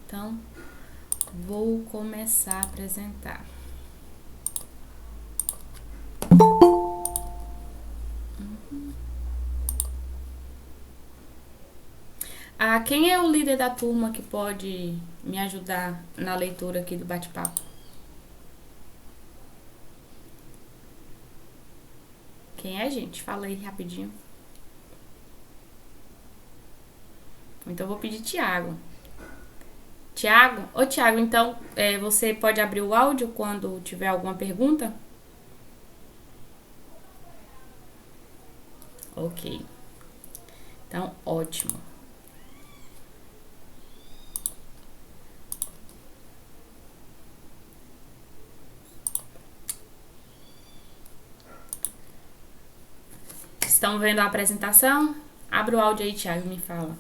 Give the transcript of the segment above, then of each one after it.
Então, vou começar a apresentar. Quem é o líder da turma que pode me ajudar na leitura aqui do bate-papo? Quem é, gente? Fala aí rapidinho. Então, eu vou pedir Tiago. Tiago? Ô, Tiago, então, você pode abrir o áudio quando tiver alguma pergunta? Ok. Então, ótimo. Estão vendo a apresentação? Abre o áudio aí, Thiago, me fala.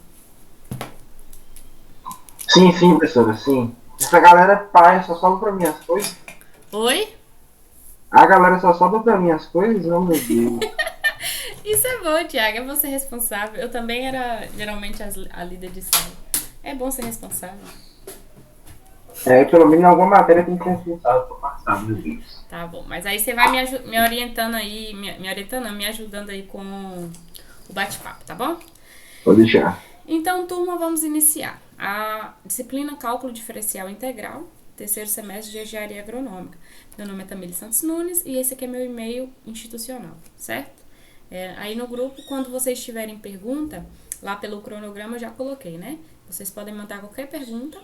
Sim, professora, sim. Essa galera pai só sobra pra mim as coisas. Oi? A galera só sobra pra mim as coisas, oh meu Deus. Isso é bom, Thiago, é bom ser responsável. Eu também era geralmente a líder de sala. É bom ser responsável. Pelo menos em alguma matéria tem que ser responsável por passar, meu Deus. Tá bom, mas aí você vai me orientando aí, me orientando, não, me ajudando aí com o bate-papo, tá bom? Vou deixar. Então, turma, vamos iniciar. A disciplina Cálculo Diferencial Integral, terceiro semestre de Engenharia Agronômica. Meu nome é Tamile Santos Nunes e esse aqui é meu e-mail institucional, certo? Aí no grupo, quando vocês tiverem pergunta, lá pelo cronograma eu já coloquei, né? Vocês podem mandar qualquer pergunta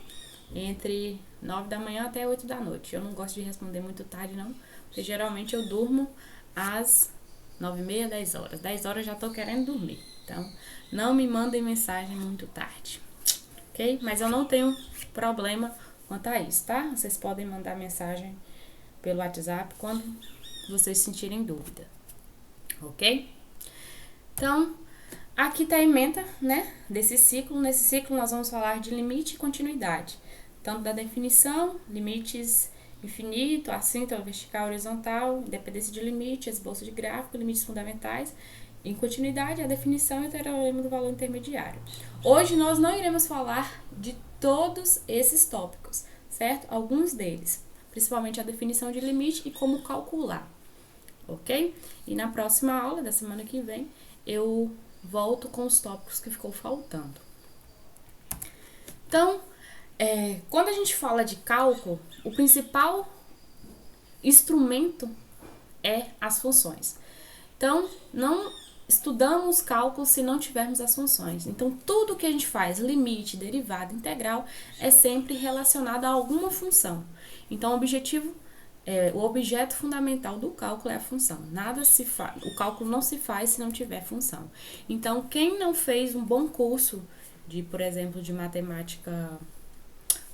entre 9 da manhã até 8 da noite. Eu não gosto de responder muito tarde, não, porque geralmente eu durmo às 9h30, 10 horas. 10 horas já tô querendo dormir. Então, não me mandem mensagem muito tarde, ok? Mas eu não tenho problema quanto a isso, tá? Vocês podem mandar mensagem pelo WhatsApp quando vocês sentirem dúvida, ok? Então, aqui tá a ementa, né, desse ciclo. Nesse ciclo nós vamos falar de limite e continuidade, tanto da definição, limites infinito, assíntota, vertical, horizontal, independência de limite, esboço de gráfico, limites fundamentais, em continuidade, a definição e o teorema do valor intermediário. Hoje nós não iremos falar de todos esses tópicos, certo? Alguns deles, principalmente a definição de limite e como calcular, ok? E na próxima aula, da semana que vem, eu volto com os tópicos que ficou faltando. Então, quando a gente fala de cálculo, o principal instrumento é as funções. Então, não estudamos cálculo se não tivermos as funções. Então, tudo que a gente faz, limite, derivada, integral, é sempre relacionado a alguma função. Então, o objeto fundamental do cálculo é a função. O cálculo não se faz se não tiver função. Então, quem não fez um bom curso de, por exemplo, de matemática,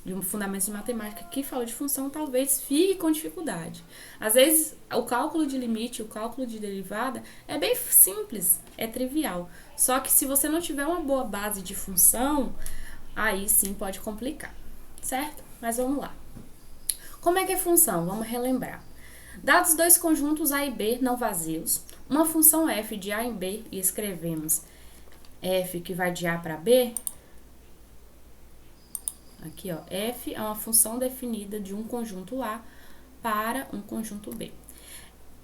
de fundamentos de matemática que fala de função, talvez fique com dificuldade. Às vezes, o cálculo de limite, o cálculo de derivada é bem simples, é trivial. Só que se você não tiver uma boa base de função, aí sim pode complicar, certo? Mas vamos lá. Como é que é função? Vamos relembrar. Dados dois conjuntos A e B não vazios, uma função f de A em B, e escrevemos f que vai de A para B. Aqui, ó, f é uma função definida de um conjunto A para um conjunto B.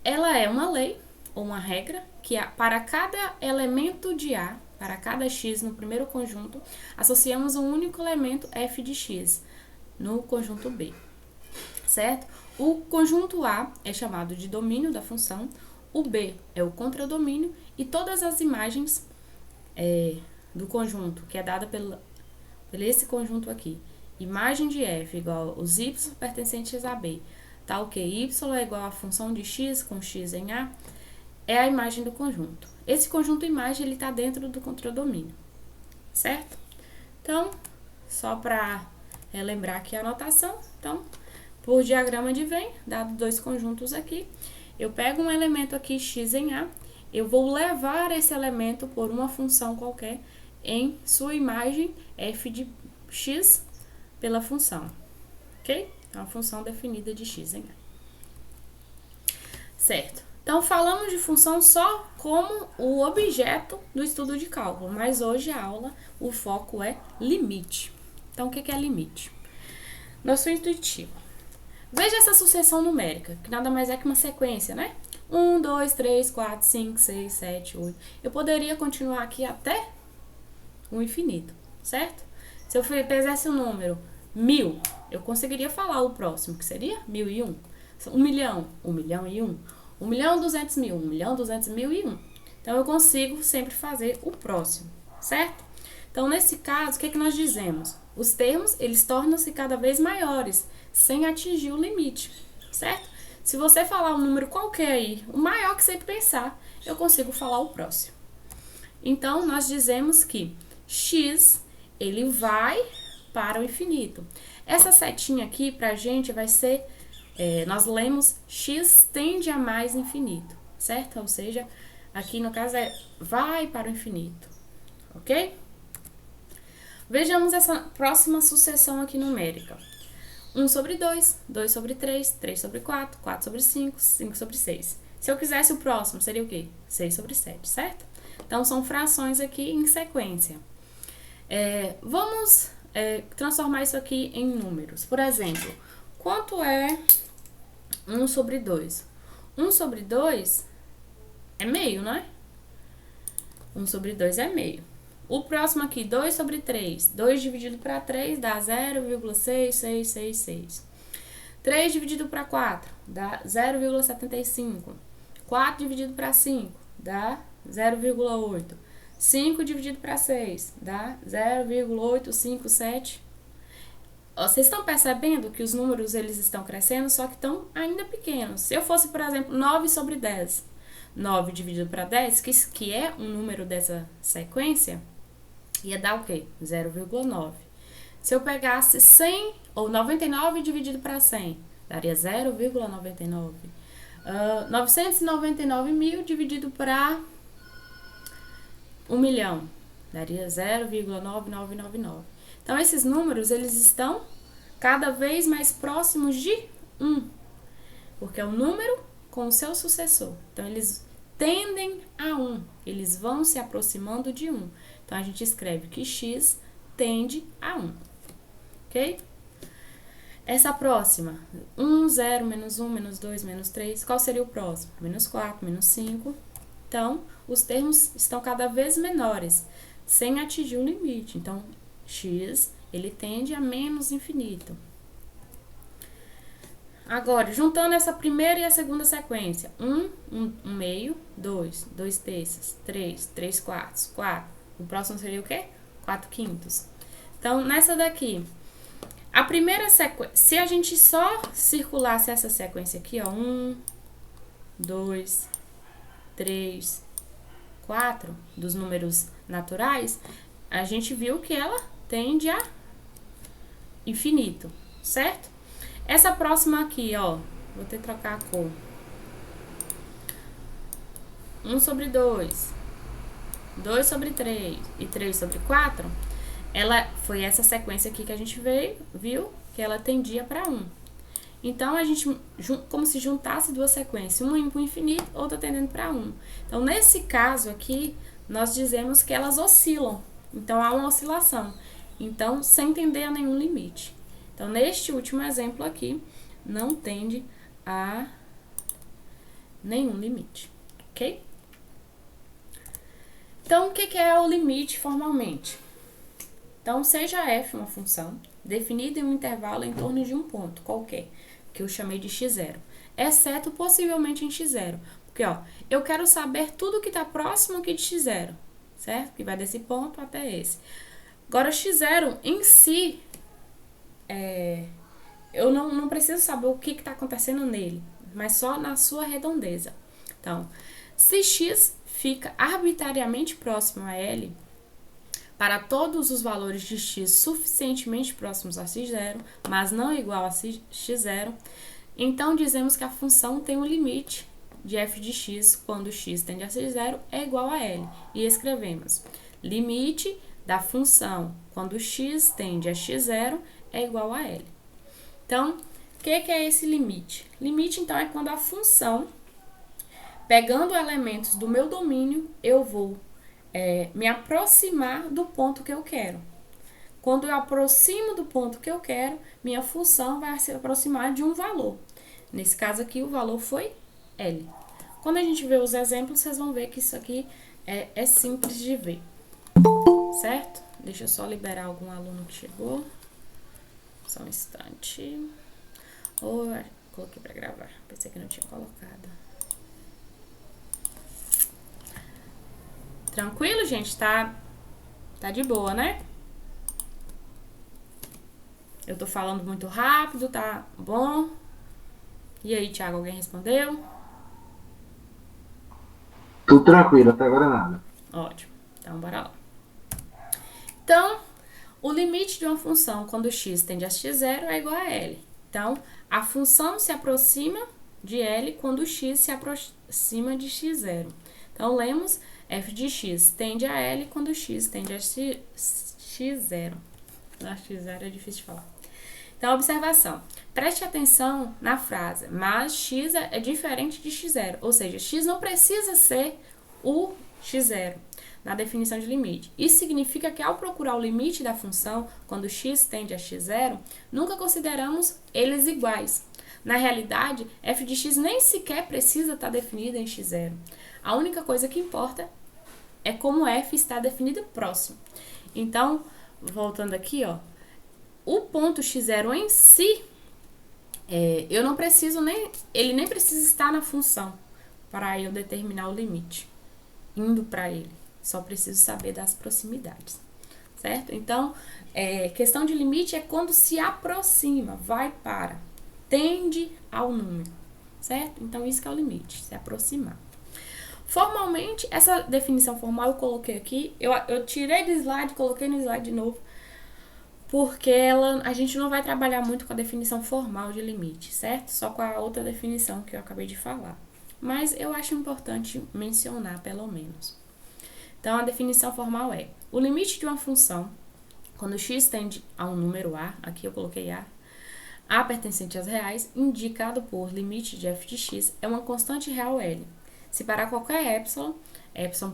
Ela é uma lei ou uma regra que para cada elemento de A, para cada x no primeiro conjunto, associamos um único elemento f de x no conjunto B, certo? O conjunto A é chamado de domínio da função, o B é o contradomínio e todas as imagens do conjunto, que é dada por esse conjunto aqui, imagem de f igual os y pertencentes a B, tal que y é igual a função de x com x em A, é a imagem do conjunto. Esse conjunto imagem ele está dentro do contradomínio, certo? Então, só para relembrar aqui a anotação, então, por diagrama de Venn, dado dois conjuntos aqui, eu pego um elemento aqui x em A, eu vou levar esse elemento por uma função qualquer em sua imagem f de x pela função, ok? É uma função definida de x em A. Certo. Então, falamos de função só como o objeto do estudo de cálculo, mas hoje a aula, o foco é limite. Então, o que é limite? Nosso intuitivo. Veja essa sucessão numérica, que nada mais é que uma sequência, né? 1, 2, 3, 4, 5, 6, 7, 8. Eu poderia continuar aqui até o infinito, certo? Se eu fizesse o número 1000, eu conseguiria falar o próximo, que seria 1001. 1 milhão, 1 milhão e 1. 1 milhão 200 mil, 1 milhão 200 mil e 1. Então, eu consigo sempre fazer o próximo, certo? Então, nesse caso, o que é que nós dizemos? Os termos, eles tornam-se cada vez maiores, sem atingir o limite, certo? Se você falar um número qualquer aí, o maior que você pensar, eu consigo falar o próximo. Então, nós dizemos que x, ele vai para o infinito. Essa setinha aqui, pra gente, vai ser, nós lemos x tende a mais infinito, certo? Ou seja, aqui no caso é vai para o infinito, ok? Vejamos essa próxima sucessão aqui numérica. 1 sobre 2, 2 sobre 3, 3 sobre 4, 4 sobre 5, 5 sobre 6. Se eu quisesse o próximo, seria o quê? 6 sobre 7, certo? Então, são frações aqui em sequência. Vamos transformar isso aqui em números. Por exemplo, quanto é 1 sobre 2? 1 sobre 2 é meio, não é? 1 sobre 2 é meio. O próximo aqui, 2 sobre 3. 2 dividido para 3 dá 0,6666. 3 dividido para 4 dá 0,75. 4 dividido para 5 dá 0,8. 5 dividido para 6 dá 0,857. Vocês estão percebendo que os números eles estão crescendo, só que estão ainda pequenos. Se eu fosse, por exemplo, 9 sobre 10. 9 dividido para 10, que é um número dessa sequência, ia dar o quê? 0,9. Se eu pegasse 100, ou 99 dividido para 100, daria 0,99. 999 mil dividido para 1 milhão, daria 0,9999. Então, esses números, eles estão cada vez mais próximos de 1, porque é um número com o seu sucessor. Então, eles tendem a 1, eles vão se aproximando de 1. Então, a gente escreve que x tende a 1, ok? Essa próxima, 1, 0, menos 1, menos 2, menos 3, qual seria o próximo? Menos 4, menos 5. Então, os termos estão cada vez menores, sem atingir o limite. Então, x, ele tende a menos infinito. Agora, juntando essa primeira e a segunda sequência, 1 meio, 2, 2 terços, 3, 3 quartos, 4. O próximo seria o quê? 4 quintos. Então, nessa daqui, a primeira sequência, se a gente só circulasse essa sequência aqui, ó, 1, 2, 3, 4, dos números naturais, a gente viu que ela tende a infinito, certo? Essa próxima aqui, ó, vou ter que trocar a cor. 1 sobre 2, 2 sobre 3 e 3 sobre 4, ela foi essa sequência aqui que a gente viu que ela tendia para 1. Então, a gente, como se juntasse duas sequências, uma indo para o infinito, outra tendendo para 1. Então, nesse caso aqui, nós dizemos que elas oscilam. Então, há uma oscilação. Então, sem tender a nenhum limite. Então, neste último exemplo aqui, não tende a nenhum limite, ok? Então, o que é o limite formalmente? Então, seja f uma função definida em um intervalo em torno de um ponto qualquer, que eu chamei de x0, exceto possivelmente em x0. Porque, ó, eu quero saber tudo que está próximo aqui de x0, certo? Que vai desse ponto até esse. Agora, x0 em si, eu não preciso saber o que está acontecendo nele, mas só na sua redondeza. Então, se x fica arbitrariamente próximo a L, para todos os valores de x suficientemente próximos a x0, mas não igual a x0, então dizemos que a função tem um limite de f de x quando x tende a x0 é igual a L. E escrevemos limite da função quando x tende a x0 é igual a L. Então, o que é esse limite? Limite, então, é quando a função, pegando elementos do meu domínio, eu vou me aproximar do ponto que eu quero. Quando eu aproximo do ponto que eu quero, minha função vai se aproximar de um valor. Nesse caso aqui, o valor foi L. Quando a gente vê os exemplos, vocês vão ver que isso aqui é simples de ver. Certo? Deixa eu só liberar algum aluno que chegou. Só um instante. Coloquei pra gravar. Pensei que não tinha colocado. Tranquilo, gente? Tá de boa, né? Eu tô falando muito rápido, tá bom? E aí, Thiago, alguém respondeu? Tudo tranquilo, até agora nada. Ótimo. Então, bora lá. Então, o limite de uma função quando x tende a x0 é igual a L. Então, a função se aproxima de L quando x se aproxima de x0. Então, lemos f de x tende a L quando x tende a x0. A x0 é difícil de falar. Então, observação. Preste atenção na frase, mas x é diferente de x0. Ou seja, x não precisa ser o x0 na definição de limite. Isso significa que ao procurar o limite da função, quando x tende a x0, nunca consideramos eles iguais. Na realidade, f de x nem sequer precisa estar definida em x0. A única coisa que importa é como f está definido próximo. Então, voltando aqui, ó, o ponto x0 em si, eu não preciso ele nem precisa estar na função para eu determinar o limite, indo para ele. Só preciso saber das proximidades, certo? Então, questão de limite é quando se aproxima, vai para, tende ao número, certo? Então, isso que é o limite, se aproximar. Formalmente, essa definição formal eu coloquei aqui, eu tirei do slide, coloquei no slide de novo, porque a gente não vai trabalhar muito com a definição formal de limite, certo? Só com a outra definição que eu acabei de falar. Mas eu acho importante mencionar, pelo menos. Então, a definição formal é: o limite de uma função, quando x tende a um número A, aqui eu coloquei A pertencente às reais, indicado por limite de f de x, é uma constante real L. Se para qualquer epsilon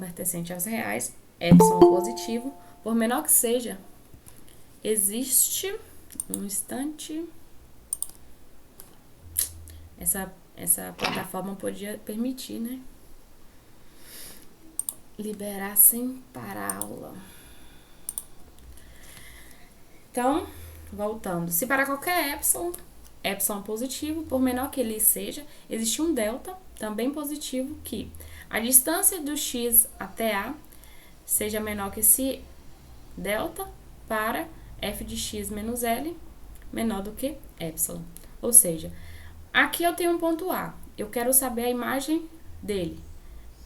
pertencente às reais, epsilon positivo, por menor que seja, existe um instante. Essa plataforma podia permitir, né? Liberar sem parar a aula. Então, voltando. Se para qualquer epsilon positivo, por menor que ele seja, existe um delta, também positivo, que a distância do x até A seja menor que esse delta para f de x menos L menor do que epsilon. Ou seja, aqui eu tenho um ponto A. Eu quero saber a imagem dele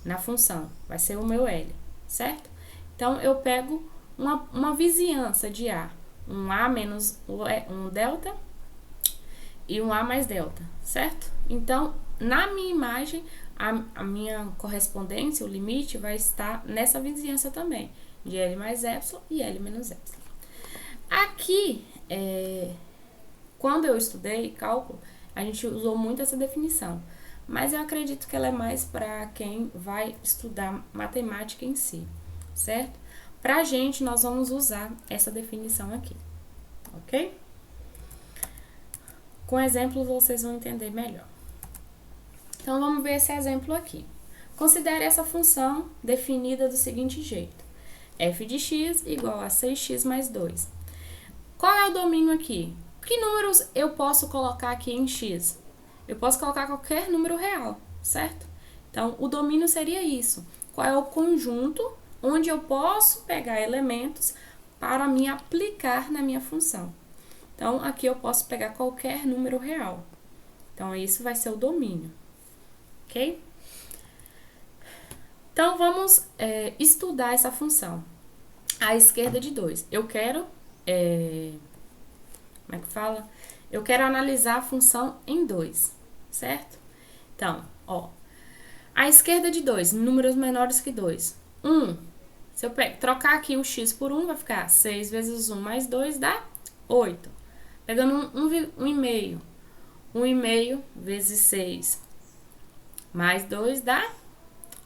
na função. Vai ser o meu L, certo? Então, eu pego uma vizinhança de A. Um A menos um delta e um A mais delta, certo? Então, na minha imagem, a minha correspondência, o limite, vai estar nessa vizinhança também. De L mais epsilon e L menos epsilon. Aqui, quando eu estudei cálculo, a gente usou muito essa definição. Mas eu acredito que ela é mais para quem vai estudar matemática em si, certo? Pra gente, nós vamos usar essa definição aqui, ok? Com exemplos, vocês vão entender melhor. Então, vamos ver esse exemplo aqui. Considere essa função definida do seguinte jeito. F de x igual a 6x mais 2. Qual é o domínio aqui? Que números eu posso colocar aqui em x? Eu posso colocar qualquer número real, certo? Então, o domínio seria isso. Qual é o conjunto onde eu posso pegar elementos para me aplicar na minha função? Então, aqui eu posso pegar qualquer número real. Então, isso vai ser o domínio, ok? Então, vamos estudar essa função. À esquerda de 2. Eu quero... como é que fala? Eu quero analisar a função em 2, certo? Então, ó, à esquerda de 2, números menores que 2. 1, se eu trocar aqui o x por 1, vai ficar 6 vezes 1 mais 2 dá 8. Pegando 1,5. 1,5 vezes 6 mais 2 dá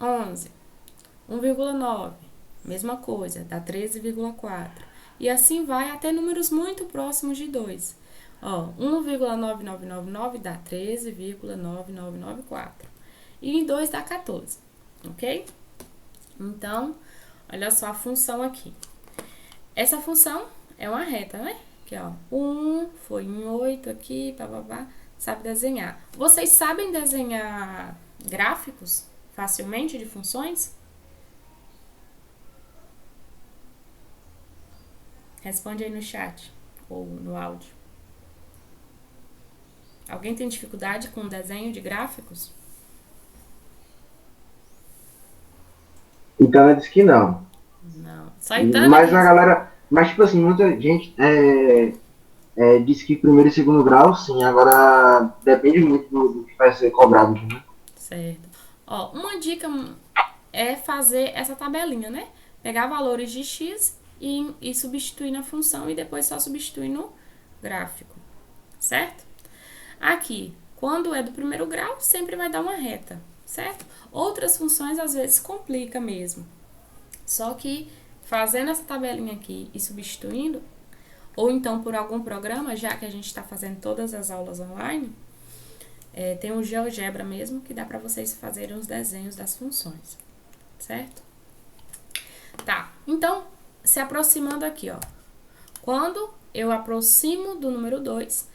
11. 1,9, mesma coisa, dá 13,4. e assim vai até números muito próximos de 2. Ó, 1,9999 dá 13,9994. E em 2 dá 14, ok? Então, olha só a função aqui. Essa função é uma reta, né? Aqui, ó, 1 foi em 8 aqui, papapá, sabe desenhar. Vocês sabem desenhar gráficos facilmente de funções? Responde aí no chat ou no áudio. Alguém tem dificuldade com o desenho de gráficos? Então ela disse que não. Não. Só Itana Mas a que... galera. Mas, tipo assim, muita gente disse que primeiro e segundo grau, sim. Agora depende muito do que vai ser cobrado, né? Certo. Ó, uma dica é fazer essa tabelinha, né? Pegar valores de x e substituir na função e depois só substituir no gráfico, certo? Aqui, quando é do primeiro grau, sempre vai dar uma reta, certo? Outras funções às vezes complica mesmo. Só que fazendo essa tabelinha aqui e substituindo, ou então por algum programa, já que a gente está fazendo todas as aulas online, tem o GeoGebra mesmo, que dá para vocês fazerem os desenhos das funções, certo? Tá, então, se aproximando aqui, ó. Quando eu aproximo do número 2,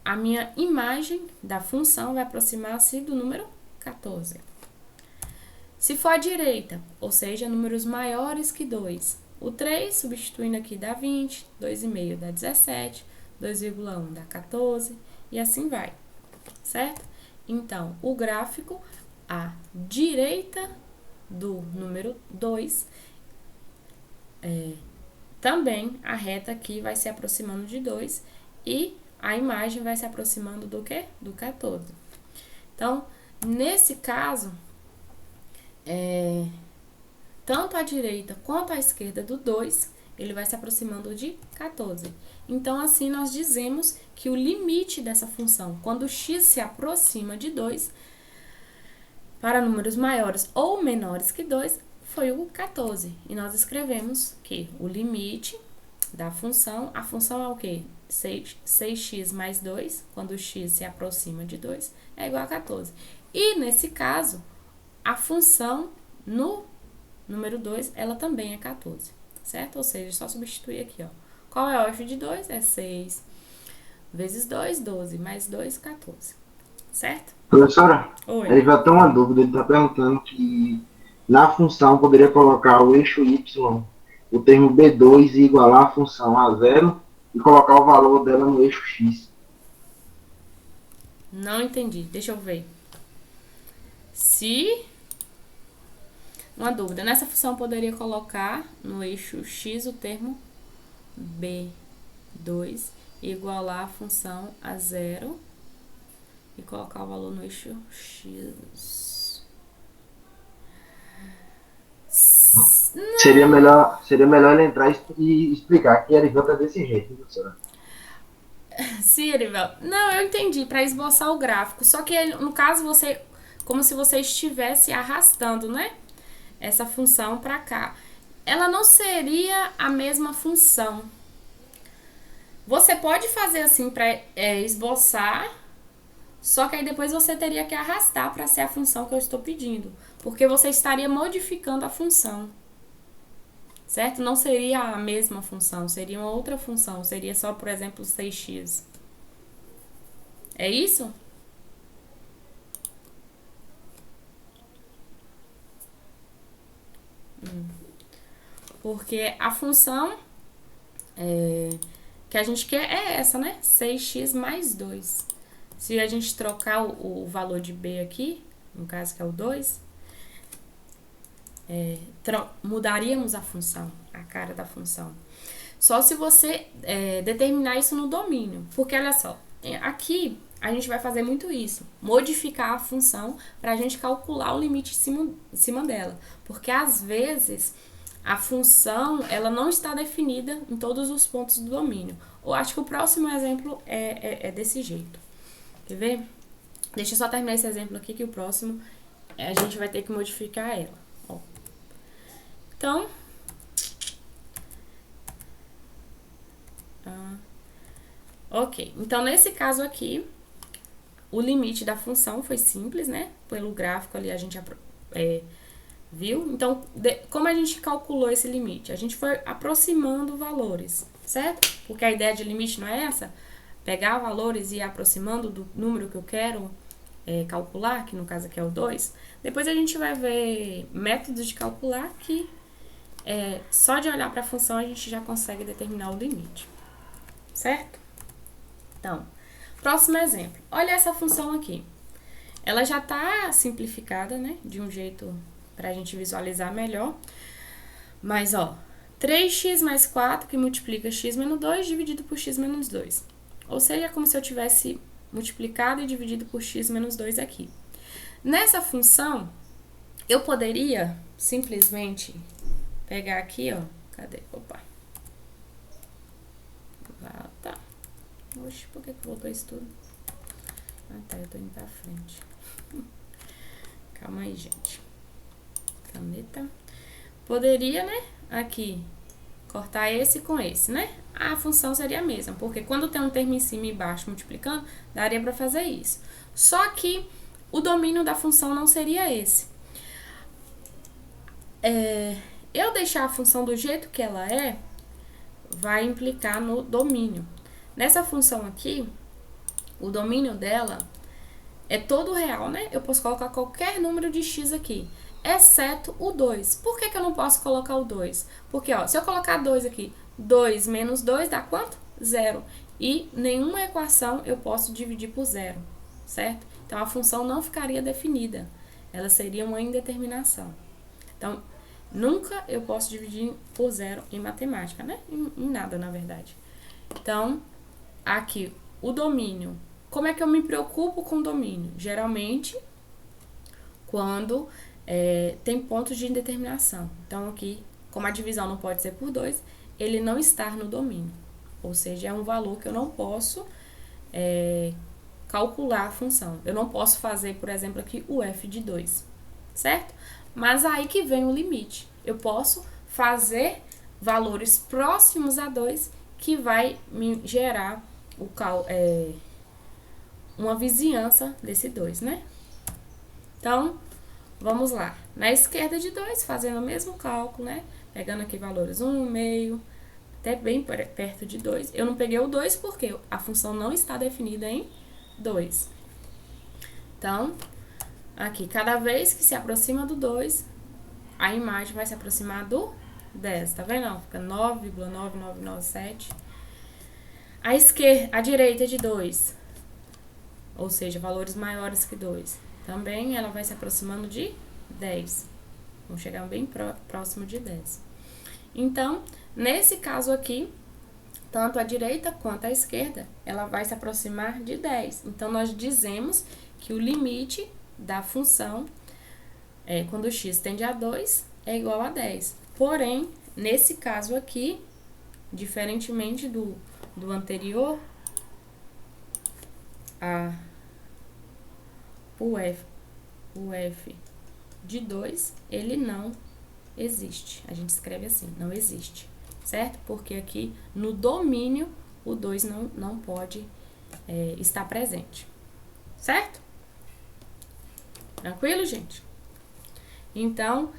a minha imagem da função vai aproximar-se do número 14. Se for à direita, ou seja, números maiores que 2, o 3, substituindo aqui, dá 20, 2,5 dá 17, 2,1 dá 14, e assim vai, certo? Então, o gráfico à direita do número 2, também a reta aqui vai se aproximando de 2 e a imagem vai se aproximando do quê? Do 14. Então, nesse caso, tanto à direita quanto à esquerda do 2, ele vai se aproximando de 14. Então, assim, nós dizemos que o limite dessa função, quando x se aproxima de 2, para números maiores ou menores que 2, foi o 14. E nós escrevemos que o limite da função, a função é o quê? 6x mais 2, quando o x se aproxima de 2, é igual a 14. E, nesse caso, a função no número 2, ela também é 14, certo? Ou seja, só substituir aqui, ó. Qual é o f de 2? É 6 vezes 2, 12, mais 2, 14, certo? Professora, Oi. ele vai ter uma dúvida. Ele está perguntando que na função poderia colocar o eixo y, o termo B2 e igualar a função a zero e colocar o valor dela no eixo x. Não entendi, deixa eu ver. Se... Uma dúvida, nessa função eu poderia colocar no eixo x o termo B2 e igualar a função a zero e colocar o valor no eixo x. Seria melhor ele entrar e explicar que a derivada é desse jeito, professora. Sim, Erivel. Não, eu entendi, para esboçar o gráfico. Só que no caso você, como se você estivesse arrastando, né? Essa função para cá. Ela não seria a mesma função. Você pode fazer assim para esboçar, só que aí depois você teria que arrastar para ser a função que eu estou pedindo, porque você estaria modificando a função, certo? Não seria a mesma função, seria uma outra função, seria só, por exemplo, 6x. É isso? Porque a função que a gente quer é essa, né? 6x mais 2. Se a gente trocar o valor de b aqui, no caso que é o 2, mudaríamos a função, a cara da função. Só se você determinar isso no domínio. Porque, olha só, aqui a gente vai fazer muito isso. Modificar a função para a gente calcular o limite em cima dela. Porque, às vezes, a função ela não está definida em todos os pontos do domínio. Eu acho que o próximo exemplo é desse jeito. Quer ver? Deixa eu só terminar esse exemplo aqui, que o próximo a gente vai ter que modificar ela. Ó. Então, Ok, então nesse caso aqui, o limite da função foi simples, né? Pelo gráfico ali a gente viu. Então, como a gente calculou esse limite? A gente foi aproximando valores, certo? Porque a ideia de limite não é essa? Pegar valores e ir aproximando do número que eu quero calcular, que no caso aqui é o 2. Depois a gente vai ver métodos de calcular que só de olhar para a função a gente já consegue determinar o limite, certo? Então, próximo exemplo. Olha essa função aqui. Ela já está simplificada, né? De um jeito para a gente visualizar melhor. Mas, ó, 3x mais 4 que multiplica x menos 2 dividido por x menos 2. Ou seja, é como se eu tivesse multiplicado e dividido por x menos 2 aqui. Nessa função, eu poderia simplesmente pegar aqui, ó. Cadê? Opa. Tá. Oxe, por que voltou isso tudo? Ah, tá, eu tô indo pra frente. Calma aí, gente. Caneta. Poderia, né, aqui, cortar esse com esse, né? A função seria a mesma, porque quando tem um termo em cima e embaixo multiplicando, daria pra fazer isso. Só que o domínio da função não seria esse. Eu deixar a função do jeito que ela vai implicar no domínio. Nessa função aqui, o domínio dela é todo real, né? Eu posso colocar qualquer número de x aqui, exceto o 2. Por que eu não posso colocar o 2? Porque, ó, se eu colocar 2 aqui, 2 menos 2 dá quanto? 0. E nenhuma equação eu posso dividir por 0, certo? Então, a função não ficaria definida. Ela seria uma indeterminação. Então, nunca eu posso dividir por 0 em matemática, né? Em nada, na verdade. Então, aqui, o domínio. Como é que eu me preocupo com o domínio? Geralmente, quando tem pontos de indeterminação. Então, aqui, como a divisão não pode ser por 2, ele não está no domínio. Ou seja, é um valor que eu não posso calcular a função. Eu não posso fazer, por exemplo, aqui o f de 2, certo? Mas aí que vem o limite. Eu posso fazer valores próximos a 2 que vai me gerar uma vizinhança desse 2, né? Então, vamos lá. Na esquerda de 2, fazendo o mesmo cálculo, né? Pegando aqui valores 1,5, até bem perto de 2. Eu não peguei o 2 porque a função não está definida em 2. Então, aqui, cada vez que se aproxima do 2, a imagem vai se aproximar do 10, tá vendo? Fica 9,9997. A direita é de 2, ou seja, valores maiores que 2. Também ela vai se aproximando de 10. Vamos chegar bem próximo de 10. Então, nesse caso aqui, tanto a direita quanto a esquerda, ela vai se aproximar de 10. Então, nós dizemos que o limite da função, quando x tende a 2, é igual a 10. Porém, nesse caso aqui, diferentemente do anterior, o f de 2, ele não existe. A gente escreve assim, não existe, certo? Porque aqui, no domínio, o 2 não pode estar presente, certo? Tranquilo, gente? Então,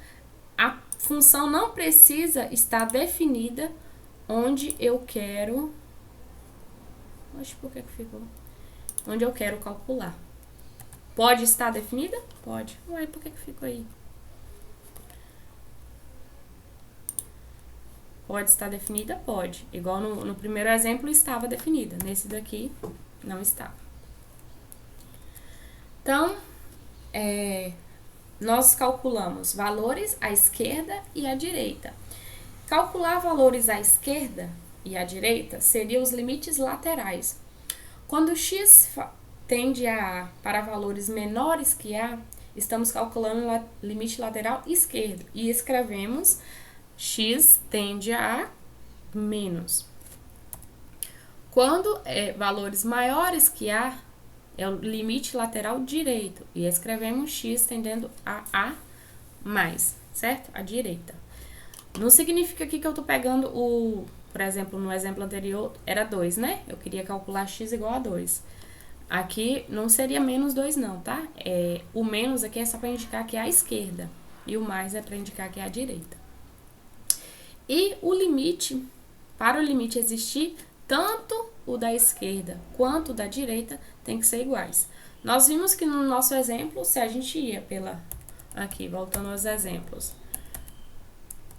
a função não precisa estar definida onde eu quero... Oxe, por que ficou? Onde eu quero calcular. Pode estar definida? Pode. Ué, por que ficou aí? Pode estar definida? Pode. Igual no primeiro exemplo estava definida. Nesse daqui, não estava. Então, nós calculamos valores à esquerda e à direita. Calcular valores à esquerda e à direita seriam os limites laterais. Quando x tende a A para valores menores que A, estamos calculando o limite lateral esquerdo e escrevemos x tende a A menos. Quando valores maiores que A, é o limite lateral direito e escrevemos x tendendo a A mais, certo? À direita. Não significa aqui que eu tô pegando Por exemplo, no exemplo anterior era 2, né? Eu queria calcular x igual a 2. Aqui não seria menos 2 não, tá? O menos aqui é só para indicar que é a esquerda. E o mais é para indicar que é a direita. E o limite, para o limite existir, tanto o da esquerda quanto o da direita tem que ser iguais. Nós vimos que no nosso exemplo, se a gente ia pela... Aqui, voltando aos exemplos.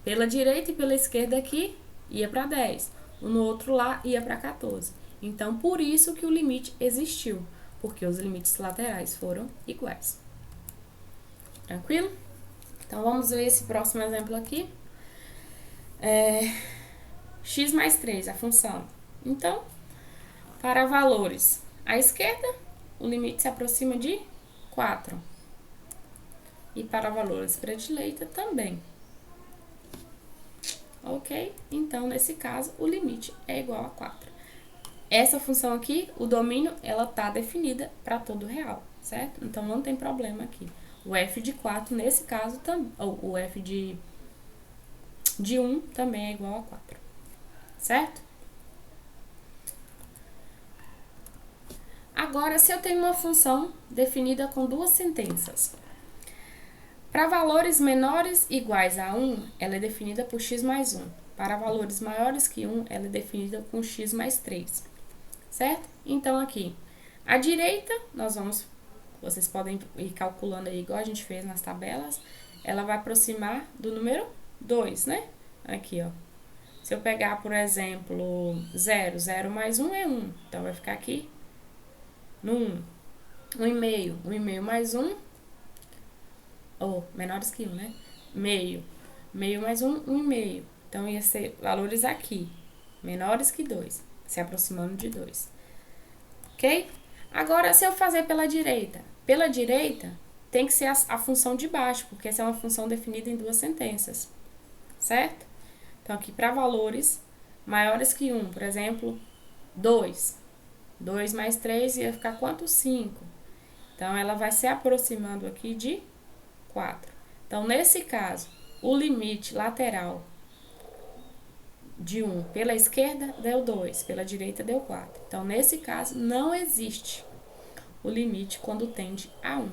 Pela direita e pela esquerda aqui, ia para 10. No outro lá, ia para 14. Então, por isso que o limite existiu, porque os limites laterais foram iguais. Tranquilo? Então, vamos ver esse próximo exemplo aqui. X mais 3, a função. Então, para valores à esquerda, o limite se aproxima de 4. E para valores para a direita, também. Ok? Então, nesse caso, o limite é igual a 4. Essa função aqui, o domínio, ela tá definida para todo real, certo? Então, não tem problema aqui. O f de 4, nesse caso, ou o f de 1 também é igual a 4, certo? Agora, se eu tenho uma função definida com duas sentenças. Para valores menores iguais a 1, ela é definida por x mais 1. Para valores maiores que 1, ela é definida com x mais 3. Certo? Então, aqui, à direita, vocês podem ir calculando aí, igual a gente fez nas tabelas, ela vai aproximar do número 2, né? Aqui, ó. Se eu pegar, por exemplo, 0, 0 mais 1 é 1. Então, vai ficar aqui no 1. 1,5. 1,5 mais 1, ou menores que 1, né? Meio. Meio mais 1, 1,5. Então, ia ser valores aqui, menores que 2. Se aproximando de 2. Ok? Agora, se eu fazer pela direita tem que ser a função de baixo, porque essa é uma função definida em duas sentenças. Certo? Então, aqui, para valores maiores que 1, por exemplo, 2. 2 mais 3 ia ficar quanto? 5. Então, ela vai se aproximando aqui de 4. Então, nesse caso, o limite lateral de 1 pela esquerda deu 2, pela direita deu 4. Então, nesse caso, não existe o limite quando tende a 1.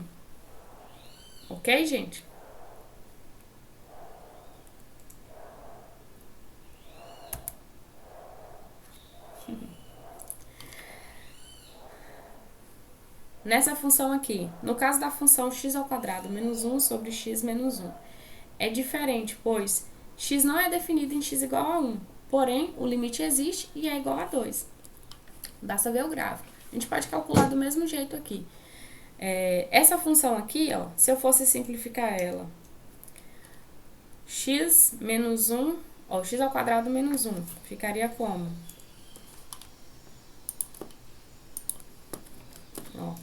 Ok, gente? Nessa função aqui, no caso da função x ao quadrado menos 1 sobre x menos 1, é diferente, pois x não é definido em x igual a 1, porém, o limite existe e é igual a 2. Basta ver o gráfico. A gente pode calcular do mesmo jeito aqui. Essa função aqui, ó, se eu fosse simplificar ela, x menos 1, ó, x ao quadrado menos 1, ficaria como? Ó.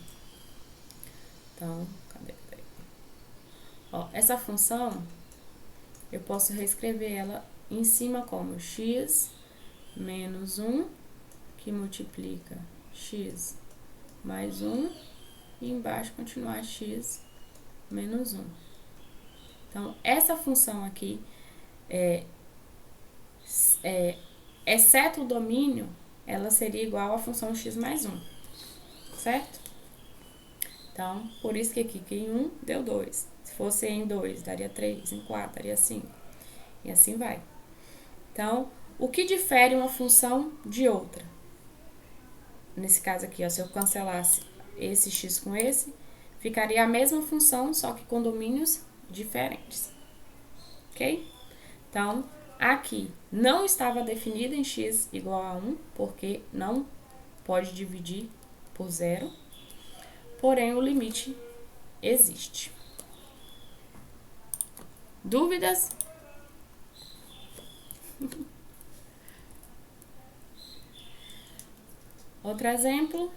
Então, cadê? Ó, essa função, eu posso reescrever ela em cima como x menos 1, que multiplica x mais 1, e embaixo continuar x menos 1. Então, essa função aqui, exceto o domínio, ela seria igual à função x mais 1, certo? Então, por isso que aqui em 1 deu 2. Se fosse em 2, daria 3, em 4, daria 5. E assim vai. Então, o que difere uma função de outra? Nesse caso aqui, ó, se eu cancelasse esse x com esse, ficaria a mesma função, só que com domínios diferentes. Ok? Então, aqui não estava definido em x igual a 1, porque não pode dividir por 0, porém o limite existe. Dúvidas? Outro exemplo,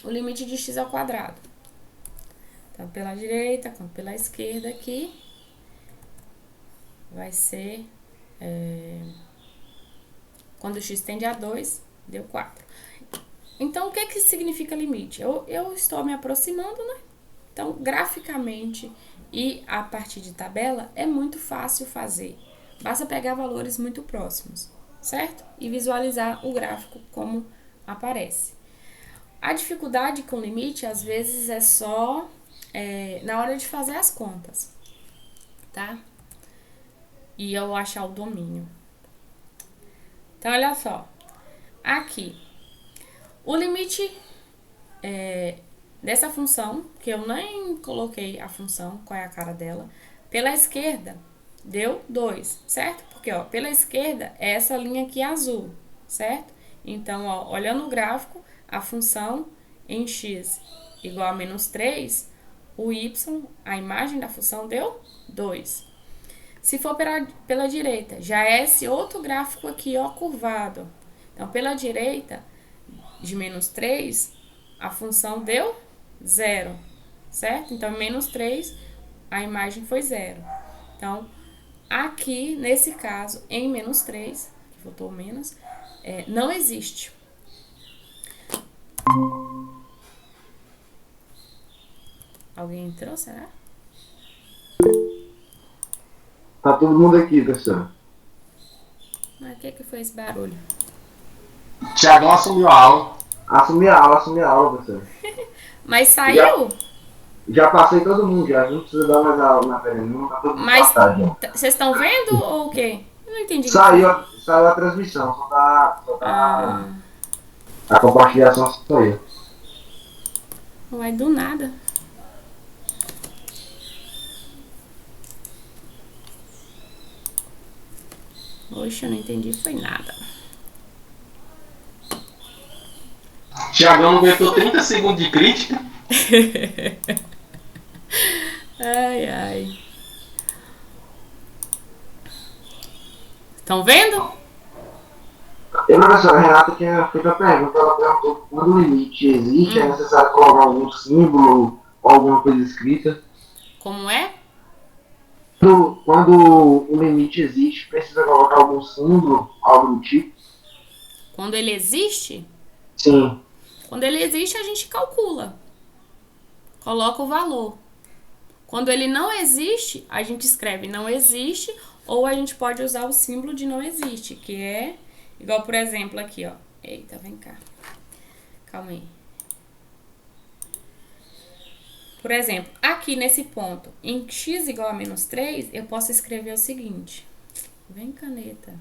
o limite de x ao quadrado. Então, pela direita, quanto pela esquerda aqui, vai ser, quando o x tende a 2, deu 4. Então, o que significa limite? Eu estou me aproximando, né? Então, graficamente e a partir de tabela, é muito fácil fazer. Basta pegar valores muito próximos. certo? E visualizar o gráfico como aparece. A dificuldade com limite, às vezes, é só na hora de fazer as contas, tá? E eu achar o domínio. Então, olha só. Aqui, o limite dessa função, que eu nem coloquei a função, qual é a cara dela, pela esquerda, deu 2, certo? Porque, ó, pela esquerda é essa linha aqui azul, certo? Então, ó, olhando o gráfico, a função em x igual a menos 3, o y, a imagem da função deu 2. Se for pela direita, já é esse outro gráfico aqui, ó, curvado. Então, pela direita, de menos 3, a função deu 0, certo? Então, menos 3, a imagem foi 0. Então, aqui, nesse caso, em menos 3, que voltou menos, não existe. Alguém entrou, será? Tá todo mundo aqui, professor. Mas o que foi esse barulho? Tiagão assumiu a aula. Assumi a aula, professor. Mas saiu? Já passei todo mundo, já. Não precisa dar mais aula na frente, não tá todo mundo Mas passado já. vocês estão vendo ou o quê? Eu não entendi. Saiu a transmissão, só tá a compartilhação saiu. Uai, do nada. Oxe, eu não entendi, foi nada. Tiagão não aguentou 30 segundos de crítica. Ai, ai. Estão vendo? E a professora Renata tinha feito a pergunta, ela perguntou quando o limite existe, é necessário colocar algum símbolo ou alguma coisa escrita. Como é? Quando o limite existe, precisa colocar algum símbolo, algo do tipo? Quando ele existe? Sim. Quando ele existe, a gente calcula. Coloca o valor. Quando ele não existe, a gente escreve não existe, ou a gente pode usar o símbolo de não existe, que é igual, por exemplo, aqui, ó. Eita, vem cá. Calma aí. Por exemplo, aqui nesse ponto, em x igual a menos 3, eu posso escrever o seguinte. Vem, caneta.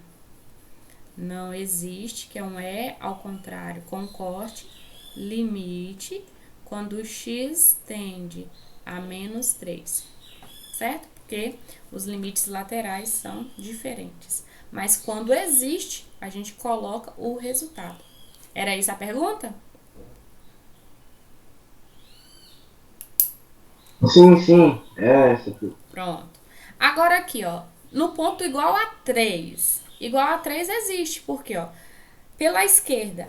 Não existe, que é um E ao contrário, com corte, limite, quando x tende a menos 3, certo? Porque os limites laterais são diferentes. Mas quando existe, a gente coloca o resultado. Era isso a pergunta? Sim, é essa aqui. Pronto. Agora aqui, ó, no ponto igual a 3. Igual a 3 existe, porque, ó, pela esquerda,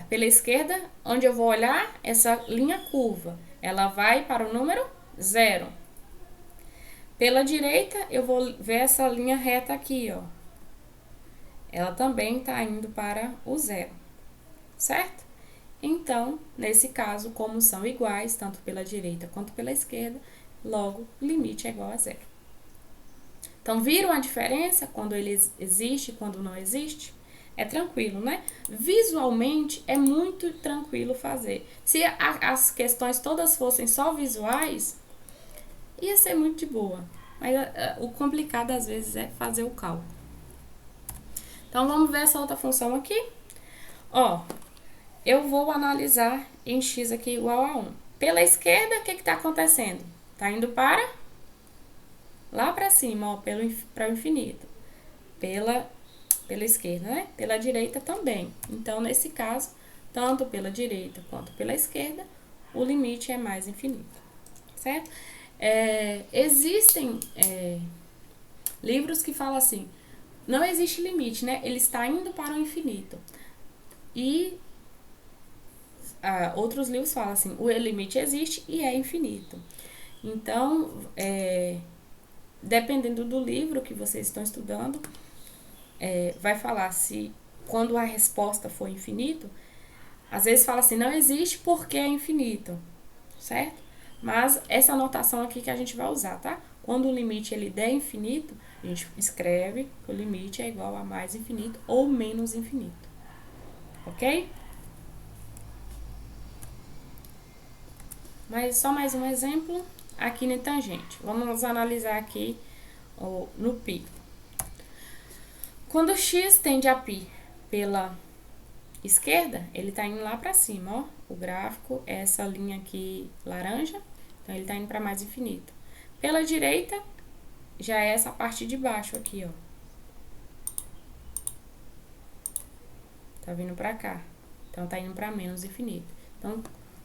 onde eu vou olhar, essa linha curva, ela vai para o número 0. Pela direita, eu vou ver essa linha reta aqui, ó. Ela também está indo para o 0, certo? Então, nesse caso, como são iguais, tanto pela direita quanto pela esquerda, logo, o limite é igual a 0. Então, viram a diferença quando ele existe e quando não existe? É tranquilo, né? Visualmente, é muito tranquilo fazer. Se as questões todas fossem só visuais, ia ser muito de boa. Mas o complicado, às vezes, é fazer o cálculo. Então, vamos ver essa outra função aqui. Ó, eu vou analisar em x aqui igual a 1. Pela esquerda, o que está acontecendo? Está indo para lá para cima, ó, para o infinito. Pela esquerda, né? Pela direita também. Então, nesse caso, tanto pela direita quanto pela esquerda, o limite é mais infinito, certo? Existem livros que falam assim, não existe limite, né? Ele está indo para o infinito. E outros livros falam assim, o limite existe e é infinito. Então, dependendo do livro que vocês estão estudando, vai falar se quando a resposta for infinito, às vezes fala assim, não existe porque é infinito, certo? Mas essa anotação aqui que a gente vai usar, tá? Quando o limite ele der infinito, A gente escreve que o limite é igual a mais infinito ou menos infinito. Ok? Mas só mais um exemplo aqui na tangente. Vamos analisar aqui no π. Quando x tende a π pela esquerda, ele está indo lá para cima, ó. O gráfico é essa linha aqui laranja, então ele está indo para mais infinito. Pela direita, já é essa parte de baixo aqui, ó. Tá vindo para cá. Então, tá indo para menos infinito. Então,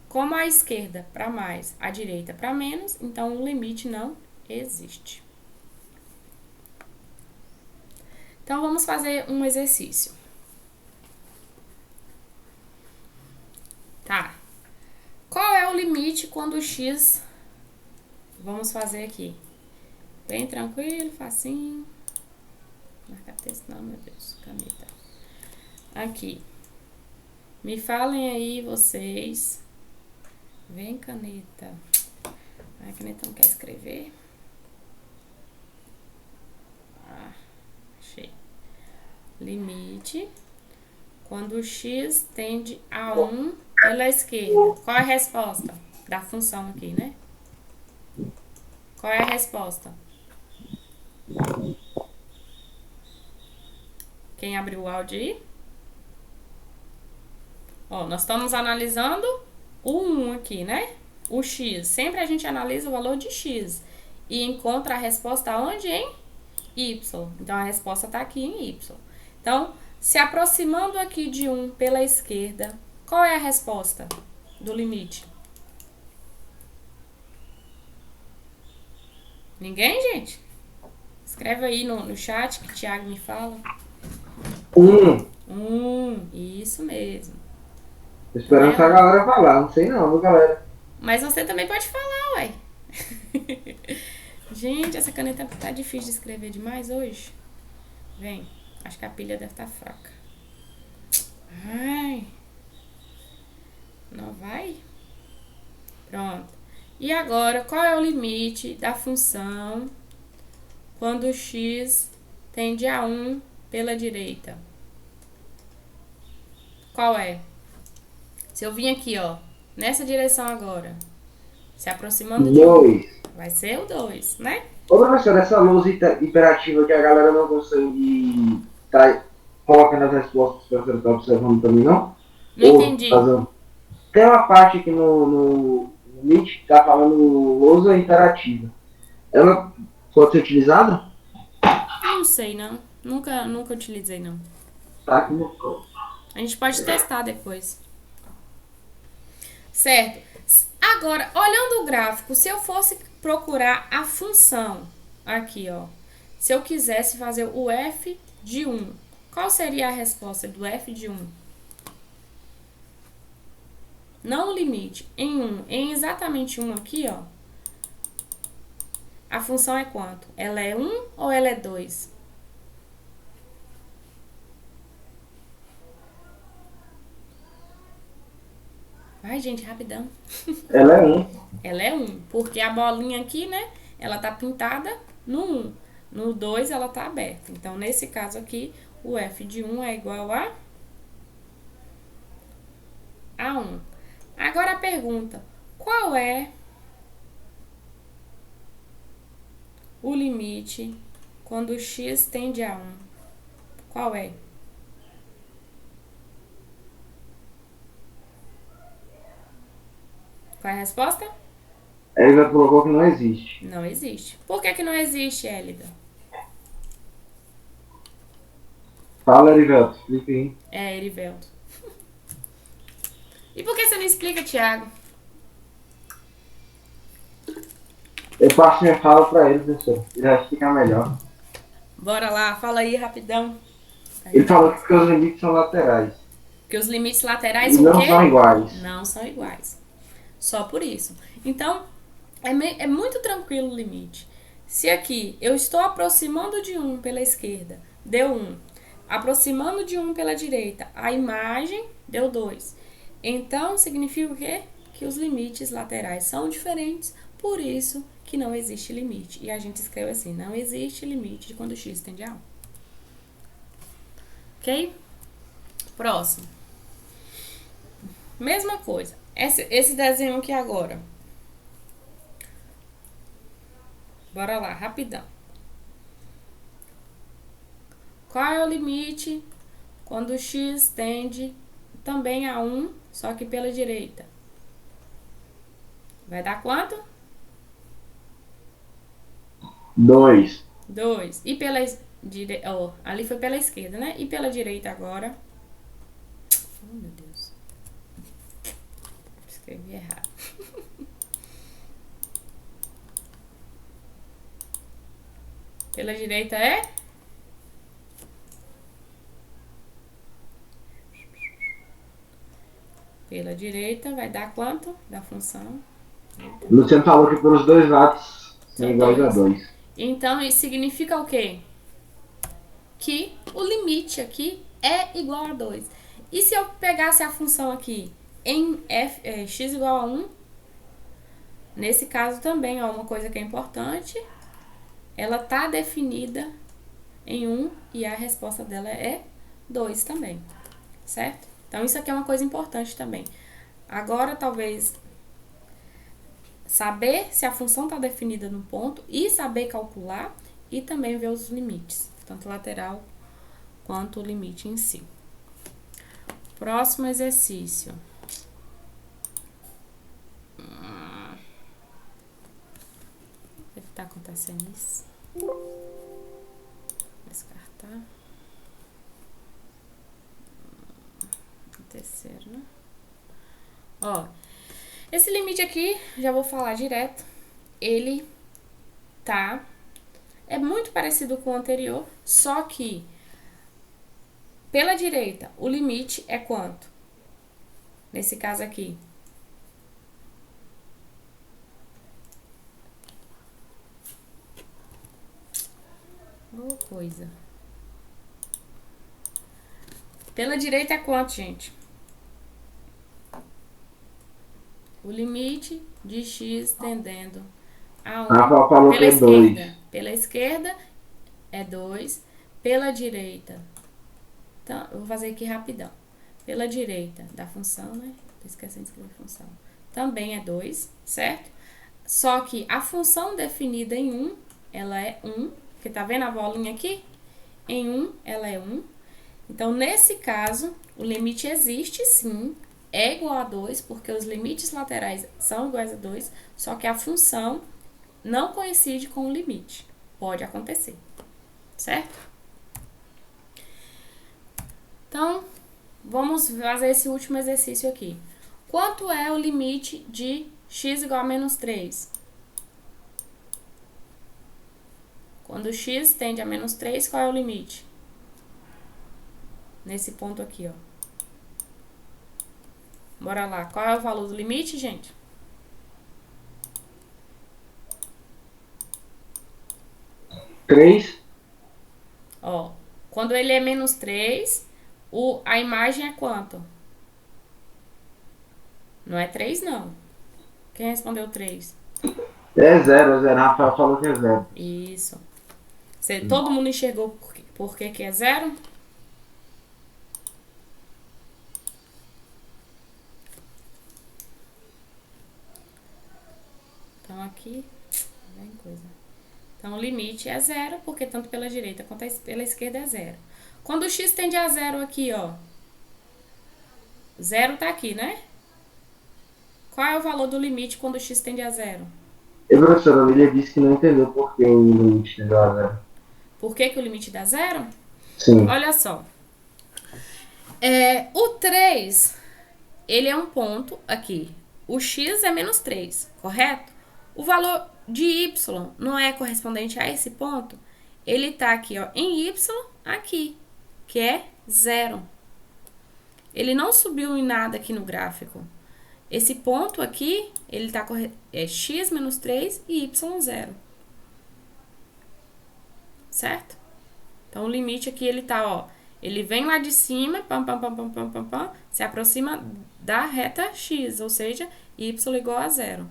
como a esquerda para mais, a direita para menos, então o limite não existe. Então, vamos fazer um exercício. Tá. Qual é o limite quando x... Vamos fazer aqui. Bem tranquilo, facinho. Marcar texto não, meu Deus. Caneta. Aqui. Me falem aí, vocês. Vem, caneta. A caneta não quer escrever. Achei. Limite. Quando x tende a 1 pela esquerda. Qual é a resposta da função aqui, né? Qual é a resposta? Quem abriu o áudio aí? Ó, nós estamos analisando o 1 aqui, né? O x. Sempre a gente analisa o valor de x. E encontra a resposta onde? Em y. Então, a resposta está aqui em y. Então, se aproximando aqui de 1 pela esquerda, qual é a resposta do limite? Ninguém, gente? Escreve aí no chat que o Thiago me fala. Isso mesmo. Tô esperando essa galera falar, não sei não, viu, galera? Mas você também pode falar, ué. Gente, essa caneta tá difícil de escrever demais hoje. Vem, acho que a pilha deve estar fraca. Ai. Não vai? Pronto. E agora, qual é o limite da função quando x tende a 1 pela direita? Qual é? Se eu vim aqui, ó, nessa direção agora, se aproximando de 2. Vai ser o 2, né? Ô, professor, essa luz imperativa que a galera não consegue tá colocando as respostas para você tá observando também, não? Não entendi. Tem uma parte aqui no limite que tá falando lousa imperativa. Ela pode ser utilizada? Não sei, não. Nunca utilizei, não. Tá aqui no campo. A gente pode testar depois. Certo. Agora, olhando o gráfico, se eu fosse procurar a função aqui, ó. Se eu quisesse fazer o f de 1, qual seria a resposta do f de 1? Não o limite, em 1. Em exatamente 1 aqui, ó. A função é quanto? Ela é 1 ou ela é 2? Vai, gente, rapidão. Ela é 1. Ela é 1, porque a bolinha aqui, né, ela tá pintada no 1. No 2, ela tá aberta. Então, nesse caso aqui, o f de 1 é igual a 1. Agora a pergunta, qual é o limite quando x tende a 1? Qual é? Qual é a resposta? Ela colocou que não existe. Não existe. Por que não existe, Élida? Fala, Erivelto, explica aí. É, Erivelto. E por que você não explica, Thiago? Eu passo minha fala pra ele, professor. Ele vai ficar melhor. Bora lá, fala aí rapidão. Ele falou que os limites são laterais. Que os limites laterais E não são iguais. Não são iguais. Só por isso. Então, é muito tranquilo o limite. Se aqui eu estou aproximando de 1 pela esquerda, deu 1. Aproximando de 1 pela direita, a imagem deu 2. Então, significa o quê? Que os limites laterais são diferentes, por isso que não existe limite. E a gente escreve assim, não existe limite de quando x tende a 1. Ok? Próximo. Mesma coisa. Esse desenho aqui agora. Bora lá, rapidão. Qual é o limite quando x tende também a 1, só que pela direita? Vai dar quanto? 2. 2. E pela direita... Oh, ali foi pela esquerda, né? E pela direita agora? Oh, meu Deus. Escrevi errado. Pela direita é? Pela direita vai dar quanto da função? Luciano falou que pelos dois lados são São iguais a 2. 2. Então, isso significa o quê? Que o limite aqui é igual a 2. E se eu pegasse a função aqui em x igual a 1, nesse caso também, ó, uma coisa que é importante, ela tá definida em 1 e a resposta dela é 2 também, certo? Então, isso aqui é uma coisa importante também. Agora, talvez, saber se a função está definida no ponto e saber calcular e também ver os limites, tanto lateral quanto o limite em si. Próximo exercício. O que está acontecendo isso? Descartar. O terceiro, né? Ó, esse limite aqui, já vou falar direto, ele é muito parecido com o anterior, só que pela direita, o limite é quanto? Nesse caso aqui. Boa coisa. Pela direita é quanto, gente? O limite de x tendendo a 1. Rafa falou que Pela é 2. esquerda. Pela esquerda é 2. Pela direita. Então, eu vou fazer aqui rapidão. Pela direita da função, né? Tô esquecendo de escrever função. Também é 2, certo? Só que a função definida em 1, ela é 1. Porque tá vendo a bolinha aqui? Em 1, ela é 1. Então, nesse caso, o limite existe sim, é igual a 2, porque os limites laterais são iguais a 2, só que a função não coincide com o limite. Pode acontecer, certo? Então, vamos fazer esse último exercício aqui. Quanto é o limite de x igual a menos 3? Quando x tende a menos 3, qual é o limite? Nesse ponto aqui, ó. Bora lá. Qual é o valor do limite, gente? Três. Ó, quando ele é menos 3, a imagem é quanto? Não é 3, não. Quem respondeu 3? É 0, 0. Rafael falou que é 0. Isso. Todo mundo enxergou por que é 0? Então, aqui, vem coisa. Então, o limite é 0, porque tanto pela direita quanto pela esquerda é 0. Quando o x tende a 0 aqui, ó. 0 tá aqui, né? Qual é o valor do limite quando o x tende a 0? E professora, a Lília disse que não entendeu por que o limite tendeu a 0. Por que o limite dá 0? Sim. Olha só. O 3, ele é um ponto aqui. O x é menos 3, correto? O valor de y não é correspondente a esse ponto? Ele tá aqui, ó, em y, aqui, que é 0. Ele não subiu em nada aqui no gráfico. Esse ponto aqui, ele tá x menos 3 e y 0. Certo? Então, o limite aqui, ele tá, ó, ele vem lá de cima, se aproxima da reta x, ou seja, y igual a 0.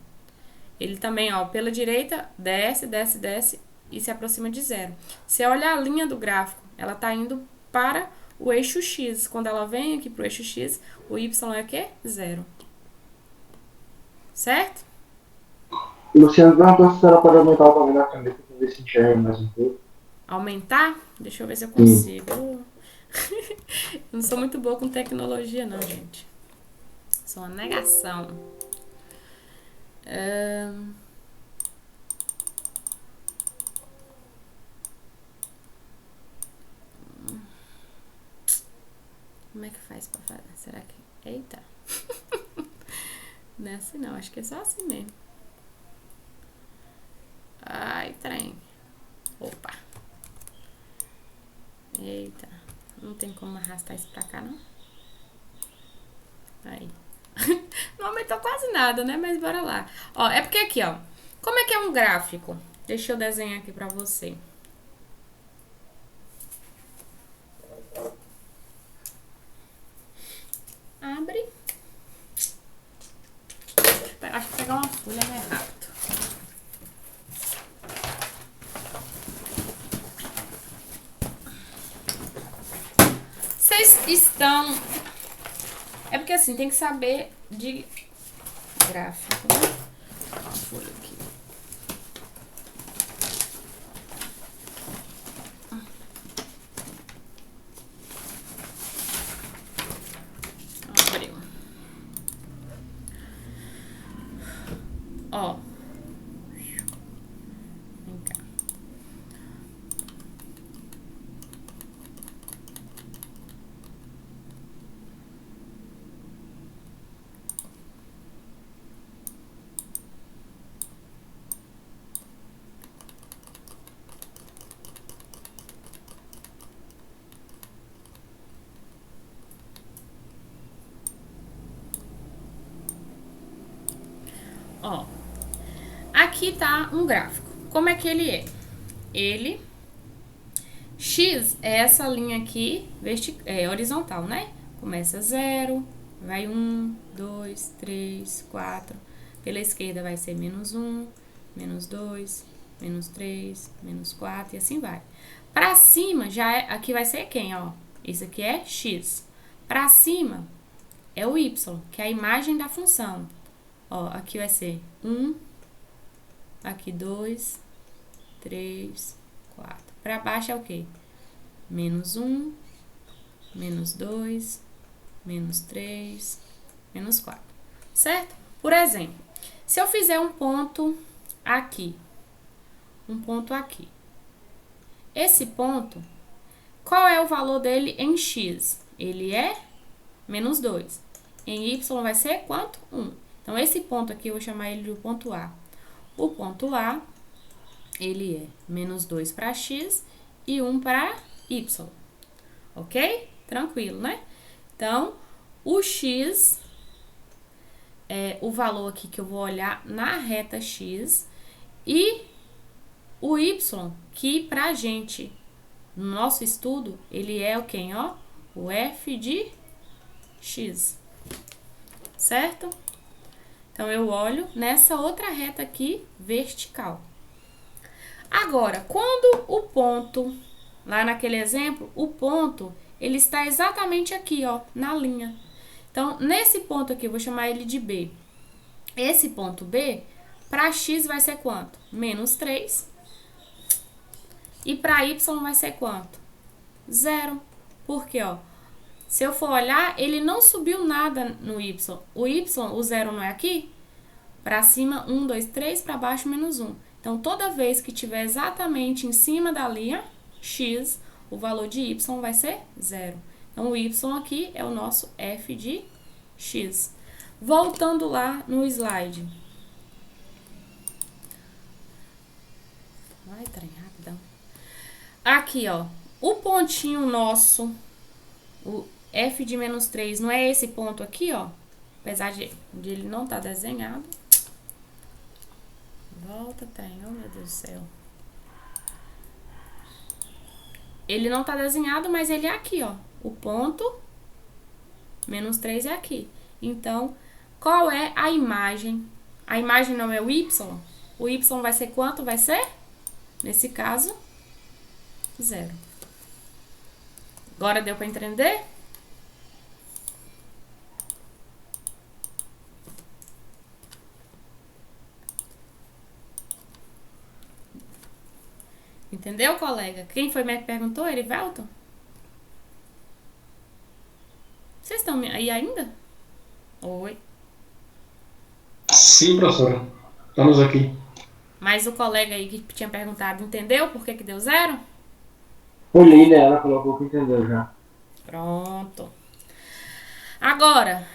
Ele também, ó, pela direita, desce, desce, desce e se aproxima de zero. Se olhar a linha do gráfico, ela tá indo para o eixo X. Quando ela vem aqui pro eixo X, o Y é o quê? Zero. Certo? E Luciano perguntou se era para aumentar o tamanho da caneta para ver se enxerga mais um pouco. Aumentar? Deixa eu ver se eu consigo. Eu não sou muito boa com tecnologia, não, gente. Sou uma negação. Como é que faz pra fazer? Será que... Eita. Não é assim não, acho que é só assim mesmo. Ai, trem. Opa. Eita. Não tem como arrastar isso pra cá, não? Aí. Não aumentou quase nada, né? Mas bora lá. Ó, é porque aqui, ó. Como é que é um gráfico? Deixa eu desenhar aqui pra você. Abre. Acho que pegar uma folha é mais rápido. Vocês estão... É porque assim, tem que saber de gráfico, né? Uma folha aqui. Abriu. Ó. Vem cá. Ó. Aqui tá um gráfico. Como é que ele é? Ele... X é essa linha aqui horizontal, né? Começa 0, vai 1, 2, 3, 4. Pela esquerda vai ser -1, -2, -3, -4 e assim vai. Pra cima, aqui vai ser quem, ó? Isso aqui é X. Pra cima é o Y, que é a imagem da função. Ó, aqui vai ser 1, aqui 2, 3, 4. Para baixo é o quê? -1, -2, -3, -4. Certo? Por exemplo, se eu fizer um ponto aqui, esse ponto, qual é o valor dele em X? Ele é -2. Em Y vai ser quanto? 1. Então, esse ponto aqui, eu vou chamar ele de ponto A. O ponto A, ele é -2 para X e 1 para Y. Ok? Tranquilo, né? Então, o X é o valor aqui que eu vou olhar na reta X e o Y, que pra gente, no nosso estudo, ele é o quem, ó? O F de X. Certo? Então, eu olho nessa outra reta aqui, vertical. Agora, quando o ponto, lá naquele exemplo, o ponto, ele está exatamente aqui, ó, na linha. Então, nesse ponto aqui, eu vou chamar ele de B. Esse ponto B, para X vai ser quanto? -3. E para Y vai ser quanto? 0. Por quê, ó? Se eu for olhar, ele não subiu nada no Y. O Y, o 0 não é aqui? Para cima, 1, 2, 3, para baixo, -1. Então, toda vez que tiver exatamente em cima da linha X, o valor de Y vai ser 0. Então, o Y aqui é o nosso F de X. Voltando lá no slide. Vai, trem, rapidão. Aqui, ó. O pontinho nosso, o F de -3, não é esse ponto aqui, ó? Apesar de ele não estar desenhado. Volta, trem. Oh, meu Deus do céu. Ele não tá desenhado, mas ele é aqui, ó. O ponto -3 é aqui. Então, qual é a imagem A imagem não é o y? O y vai ser quanto? Vai ser, nesse caso, 0. Agora deu para entender? Entendeu, colega? Quem foi que perguntou? Erivelton? Vocês estão aí ainda? Oi. Sim, professora. Estamos aqui. Mas o colega aí que tinha perguntado, entendeu por que deu 0? Olhei nela, colocou que entendeu já. Pronto. Agora,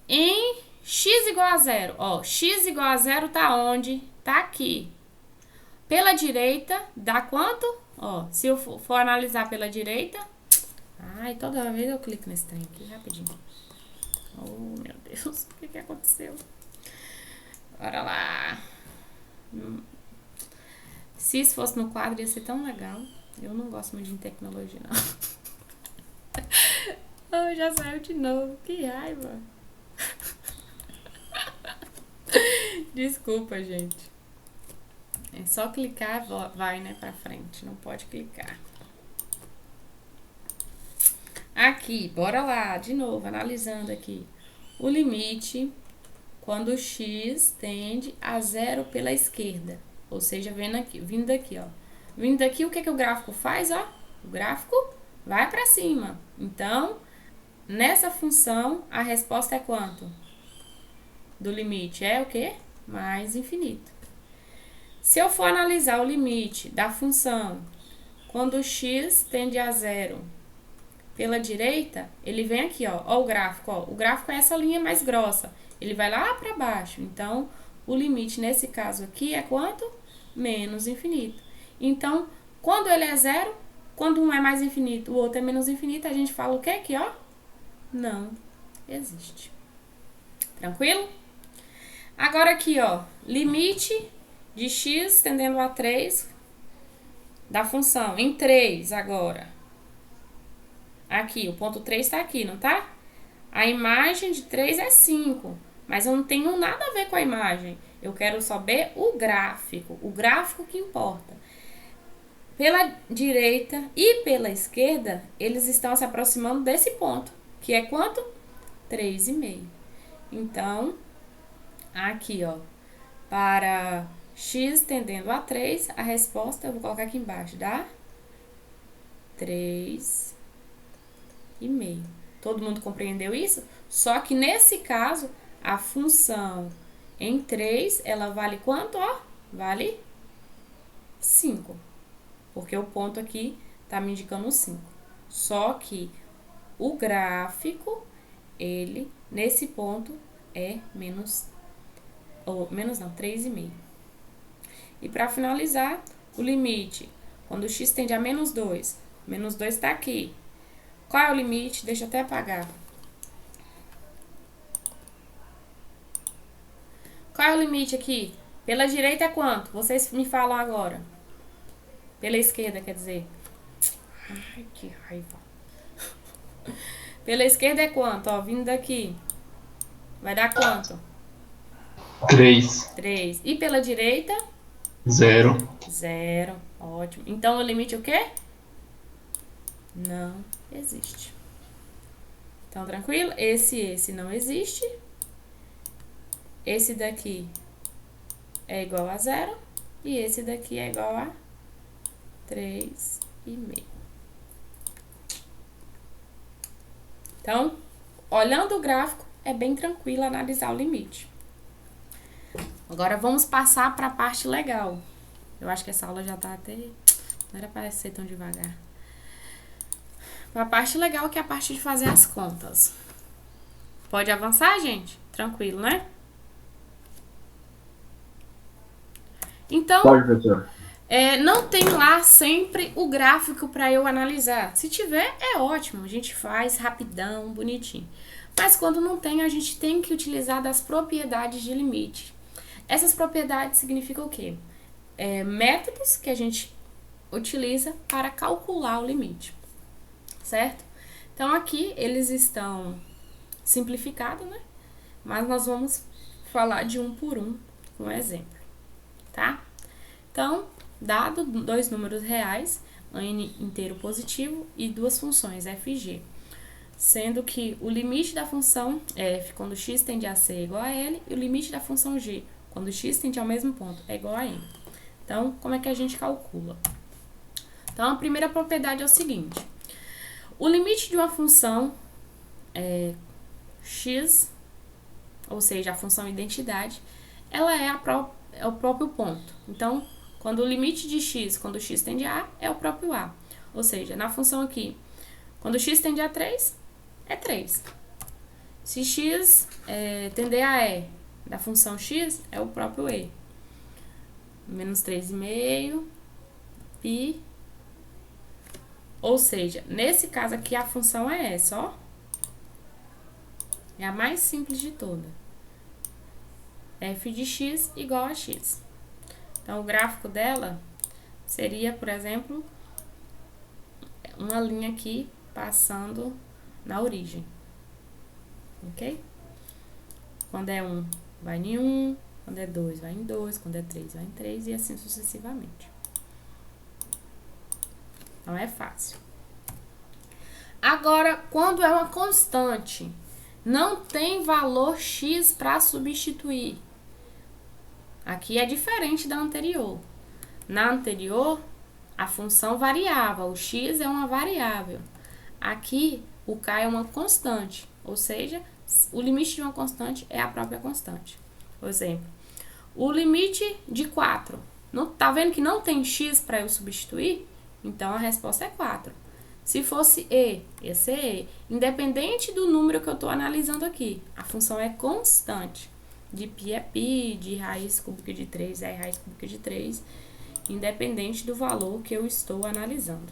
em x igual a 0, ó, x igual a 0 tá onde? Tá aqui. Pela direita, dá quanto? Ó, se eu for analisar pela direita... Ai, toda vez eu clico nesse trem aqui, rapidinho. Oh, meu Deus, o que aconteceu? Bora lá. Se isso fosse no quadro, ia ser tão legal. Eu não gosto muito de tecnologia, não. Oh, já saiu de novo. Que raiva. Desculpa, gente. É só clicar, vai, né, pra frente. Não pode clicar. Aqui, bora lá, de novo, analisando aqui. O limite quando o x tende a 0 pela esquerda. Ou seja, vindo daqui, ó. Vindo daqui, o que o gráfico faz, ó? O gráfico vai para cima. Então, nessa função, a resposta é quanto? Do limite é o quê? Mais infinito. Se eu for analisar o limite da função quando o x tende a 0 pela direita, ele vem aqui, ó. Ó o gráfico, ó. O gráfico é essa linha mais grossa. Ele vai lá para baixo. Então, o limite nesse caso aqui é quanto? Menos infinito. Então, quando ele é 0, quando um é mais infinito, o outro é menos infinito, a gente fala o quê aqui, ó? Não existe. Tranquilo? Agora aqui, ó. Limite de x tendendo a 3 da função em 3 agora. Aqui, o ponto 3 tá aqui, não tá? A imagem de 3 é 5, mas eu não tenho nada a ver com a imagem. Eu quero saber o gráfico que importa. Pela direita e pela esquerda, eles estão se aproximando desse ponto, que é quanto? 3,5. Então, aqui, ó, para x tendendo a 3, a resposta eu vou colocar aqui embaixo, dá 3,5. Todo mundo compreendeu isso? Só que nesse caso, a função em 3, ela vale quanto, ó? Vale 5. Porque o ponto aqui tá me indicando 5. Só que o gráfico, ele, nesse ponto, é menos não, 3,5. E para finalizar, o limite, quando o x tende a menos 2, menos 2 tá aqui. Qual é o limite? Deixa eu até apagar. Qual é o limite aqui? Pela direita é quanto? Vocês me falam agora. Pela esquerda, quer dizer. Ai, que raiva. Pela esquerda é quanto? Ó, vindo daqui. Vai dar quanto? 3. 3. E pela direita? 0. 0. Ótimo. Então, o limite é o quê? Não existe. Então, tranquilo? Esse não existe. Esse daqui é igual a 0. E esse daqui é igual a 3,5. Então, olhando o gráfico, é bem tranquilo analisar o limite. Agora, vamos passar para a parte legal. Eu acho que essa aula já tá até... Não era para ser tão devagar. A parte legal que é a parte de fazer as contas. Pode avançar, gente? Tranquilo, né? Então, Pode, professor. Não tem lá sempre o gráfico para eu analisar. Se tiver, é ótimo. A gente faz rapidão, bonitinho. Mas quando não tem, a gente tem que utilizar das propriedades de limite. Essas propriedades significam o quê? Métodos que a gente utiliza para calcular o limite. Certo? Então, aqui eles estão simplificados, né? Mas nós vamos falar de um por um um exemplo, tá? Então, dado dois números reais, n inteiro positivo e duas funções f e g, sendo que o limite da função f quando x tende a c é igual a L e o limite da função g quando x tende ao mesmo ponto é igual a M. Então, como é que a gente calcula? Então, a primeira propriedade é o seguinte: o limite de uma função x, ou seja, a função identidade, ela é o próprio ponto. Então, quando o limite de x, quando x tende a é o próprio a. Ou seja, na função aqui, quando x tende a 3, é 3. Se x tender a e da função x, é o próprio e. Menos 3,5 pi. Ou seja, nesse caso aqui a função é essa, ó. É a mais simples de toda. F de x igual a x. Então, o gráfico dela seria, por exemplo, uma linha aqui passando na origem. Ok? Quando é 1, vai em 1. Quando é 2, vai em 2. Quando é 3, vai em 3. E assim sucessivamente. Então, é fácil. Agora, quando é uma constante, não tem valor x para substituir. Aqui é diferente da anterior. Na anterior, a função variava, o x é uma variável. Aqui, o k é uma constante, ou seja, o limite de uma constante é a própria constante. Por exemplo, o limite de 4. Tá vendo que não tem x para eu substituir? Então, a resposta é 4. Se fosse ia ser e. Independente do número que eu estou analisando aqui, a função é constante. De π é π, de raiz cúbica de 3 é raiz cúbica de 3, independente do valor que eu estou analisando.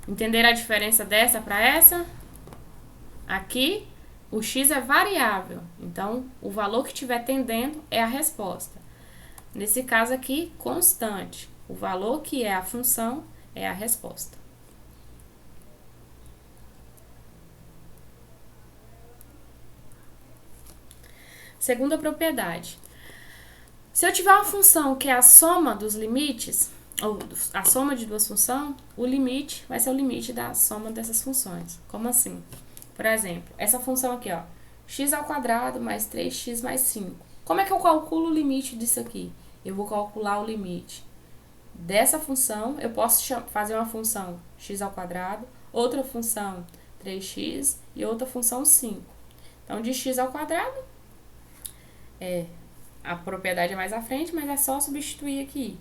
Entenderam a diferença dessa para essa? Aqui, o x é variável, então o valor que estiver tendendo é a resposta. Nesse caso aqui, constante. O valor que é a função é a resposta. Segunda propriedade. Se eu tiver uma função que é a soma dos limites, ou a soma de duas funções, o limite vai ser o limite da soma dessas funções. Como assim? Por exemplo, essa função aqui, ó, x² mais 3x mais 5. Como é que eu calculo o limite disso aqui? Eu vou calcular o limite dessa função. Eu posso fazer uma função x², outra função 3x e outra função 5. Então, de x², a propriedade é mais à frente, mas é só substituir aqui.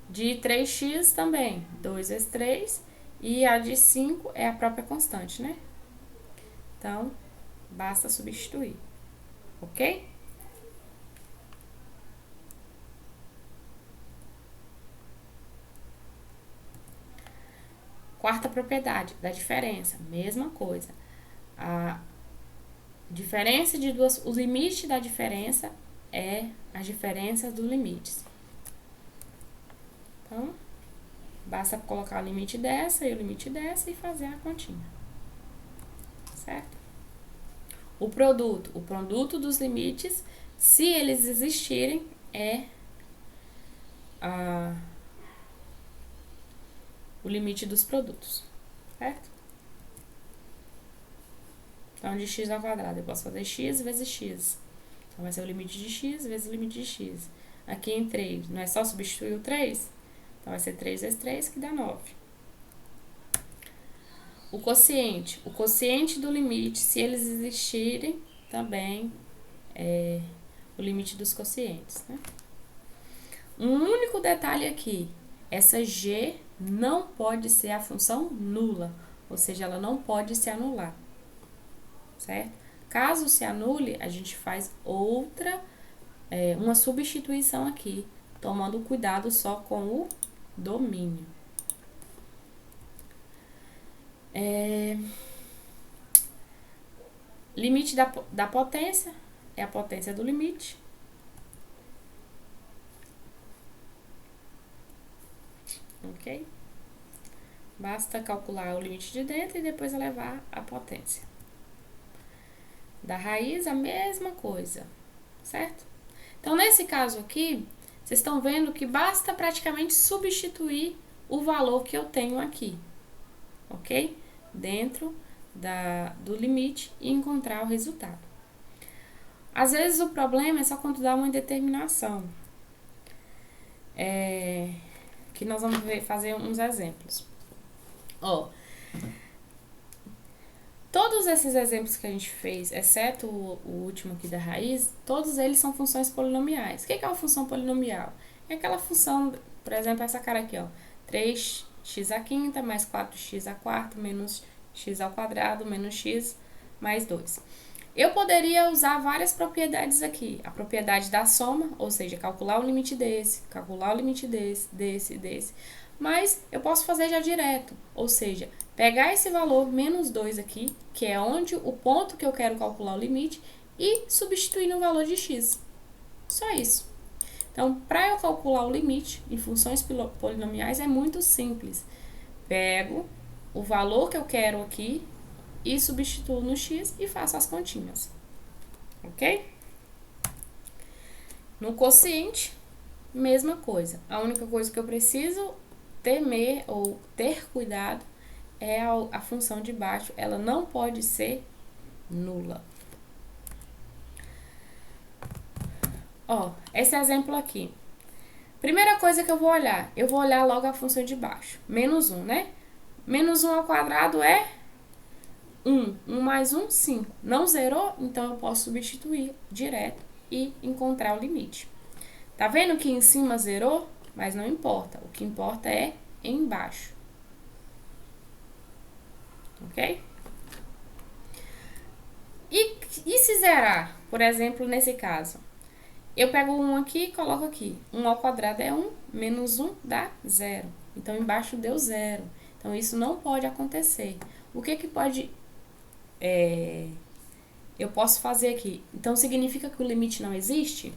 De 3x também, 2 vezes 3, e a de 5 é a própria constante, né? Então, basta substituir, ok? Quarta propriedade, da diferença, mesma coisa. A diferença de duas, o limite da diferença é as diferenças dos limites. Então, basta colocar o limite dessa e o limite dessa e fazer a continha. Certo? O produto dos limites, se eles existirem, é o limite dos produtos. Certo? Então, de x² eu posso fazer x vezes x. Então, vai ser o limite de x vezes o limite de x. Aqui em 3, não é só substituir o 3? Então, vai ser 3 vezes 3, que dá 9. O quociente do limite, se eles existirem, também é o limite dos quocientes, né? Um único detalhe aqui, essa g não pode ser a função nula, ou seja, ela não pode se anular, certo? Caso se anule, a gente faz uma substituição aqui, tomando cuidado só com o domínio. Limite da potência é a potência do limite. Ok? Basta calcular o limite de dentro e depois elevar a potência. Da raiz, a mesma coisa, certo? Então, nesse caso aqui, vocês estão vendo que basta praticamente substituir o valor que eu tenho aqui, ok? Dentro do limite e encontrar o resultado. Às vezes o problema é só quando dá uma indeterminação. Que nós vamos fazer uns exemplos. Ó, todos esses exemplos que a gente fez, exceto o último aqui da raiz, todos eles são funções polinomiais. O que é uma função polinomial? É aquela função, por exemplo, essa cara aqui, ó, 3x à quinta mais 4x à quarta menos x ao quadrado menos x mais 2. Eu poderia usar várias propriedades aqui. A propriedade da soma, ou seja, calcular o limite desse, calcular o limite desse. Mas eu posso fazer já direto, ou seja, pegar esse valor menos 2 aqui, que é onde o ponto que eu quero calcular o limite, e substituir no valor de x. Só isso. Então, para eu calcular o limite em funções polinomiais é muito simples. Pego o valor que eu quero aqui e substituo no x e faço as continhas. Ok? No quociente, mesma coisa. A única coisa que eu preciso temer ou ter cuidado é a função de baixo. Ela não pode ser nula. Ó, esse exemplo aqui. Primeira coisa que eu vou olhar logo a função de baixo. Menos 1, né? Menos 1 ao quadrado é 1. 1 mais 1, 5. Não zerou? Então eu posso substituir direto e encontrar o limite. Tá vendo que em cima zerou? Mas não importa. O que importa é embaixo. Ok? E se zerar? Por exemplo, nesse caso. Eu pego 1 aqui e coloco aqui. 1 ao quadrado é 1, menos 1 dá 0. Então, embaixo deu 0. Então, isso não pode acontecer. O que pode... eu posso fazer aqui? Então, significa que o limite não existe?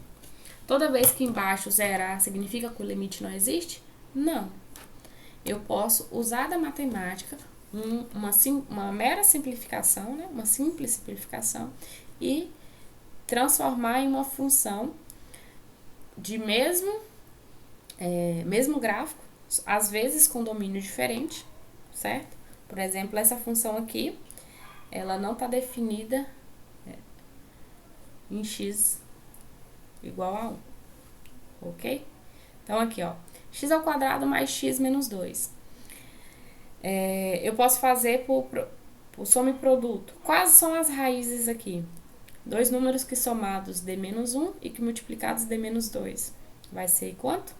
Toda vez que embaixo zerar, significa que o limite não existe? Não. Eu posso usar da matemática uma mera simplificação, né? Uma simples simplificação, e transformar em uma função de mesmo gráfico, às vezes com domínio diferente, certo? Por exemplo, essa função aqui, ela não está definida em x igual a 1, ok? Então, aqui, ó, x ao quadrado mais x menos 2. Eu posso fazer por soma e produto. Quais são as raízes aqui? Dois números que somados dê menos 1 e que multiplicados dê menos 2. Vai ser quanto?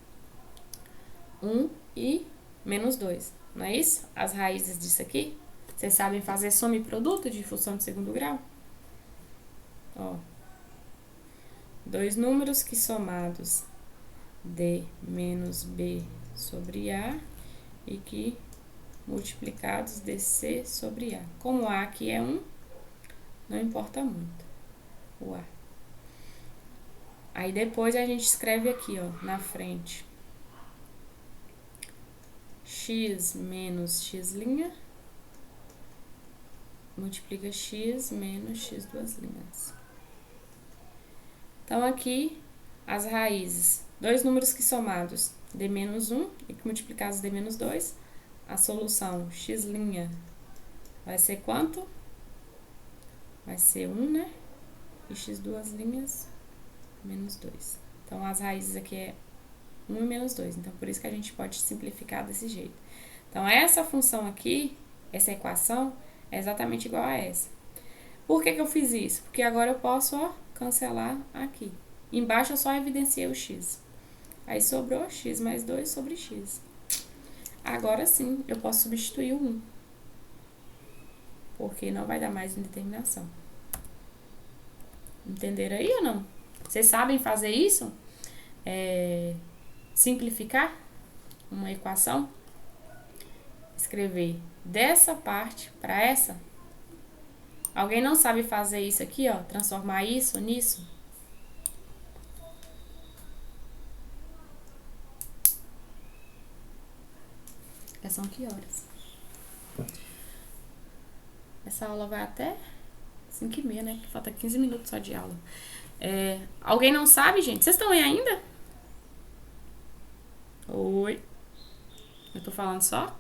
1 e menos 2. Não é isso? As raízes disso aqui. Vocês sabem fazer soma e produto de função de segundo grau? Ó. Dois números que somados dê menos b sobre a e que multiplicados dê c sobre a. Como a aqui é 1, não importa muito o a. Aí depois a gente escreve aqui, ó, na frente. X menos x' multiplica x menos x duas linhas. Então, aqui, as raízes. Dois números que somados dê menos 1 e que multiplicados dê menos 2. A solução x' vai ser quanto? Vai ser 1, né? E x duas linhas, menos 2. Então, as raízes aqui é 1 e menos 2. Então, por isso que a gente pode simplificar desse jeito. Então, essa função aqui, essa equação, é exatamente igual a essa. Por que eu fiz isso? Porque agora eu posso, ó, cancelar aqui. Embaixo eu só evidenciei o x. Aí sobrou x mais 2 sobre x. Agora sim, eu posso substituir o 1. Porque não vai dar mais indeterminação. Entenderam aí ou não? Vocês sabem fazer isso? Simplificar uma equação? Escrever dessa parte para essa? Alguém não sabe fazer isso aqui, ó? Transformar isso nisso? São que horas? Essa aula vai até 5h30, né? Que falta 15 minutos só de aula. Alguém não sabe, gente? Vocês estão aí ainda? Oi. Eu tô falando só?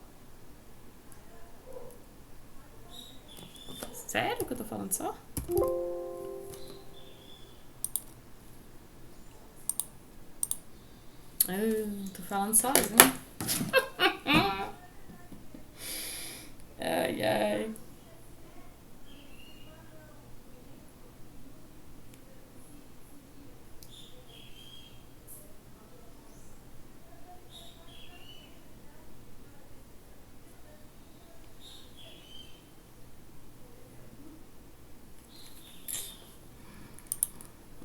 Sério que eu tô falando só? Tô falando sozinho. Ai, ai.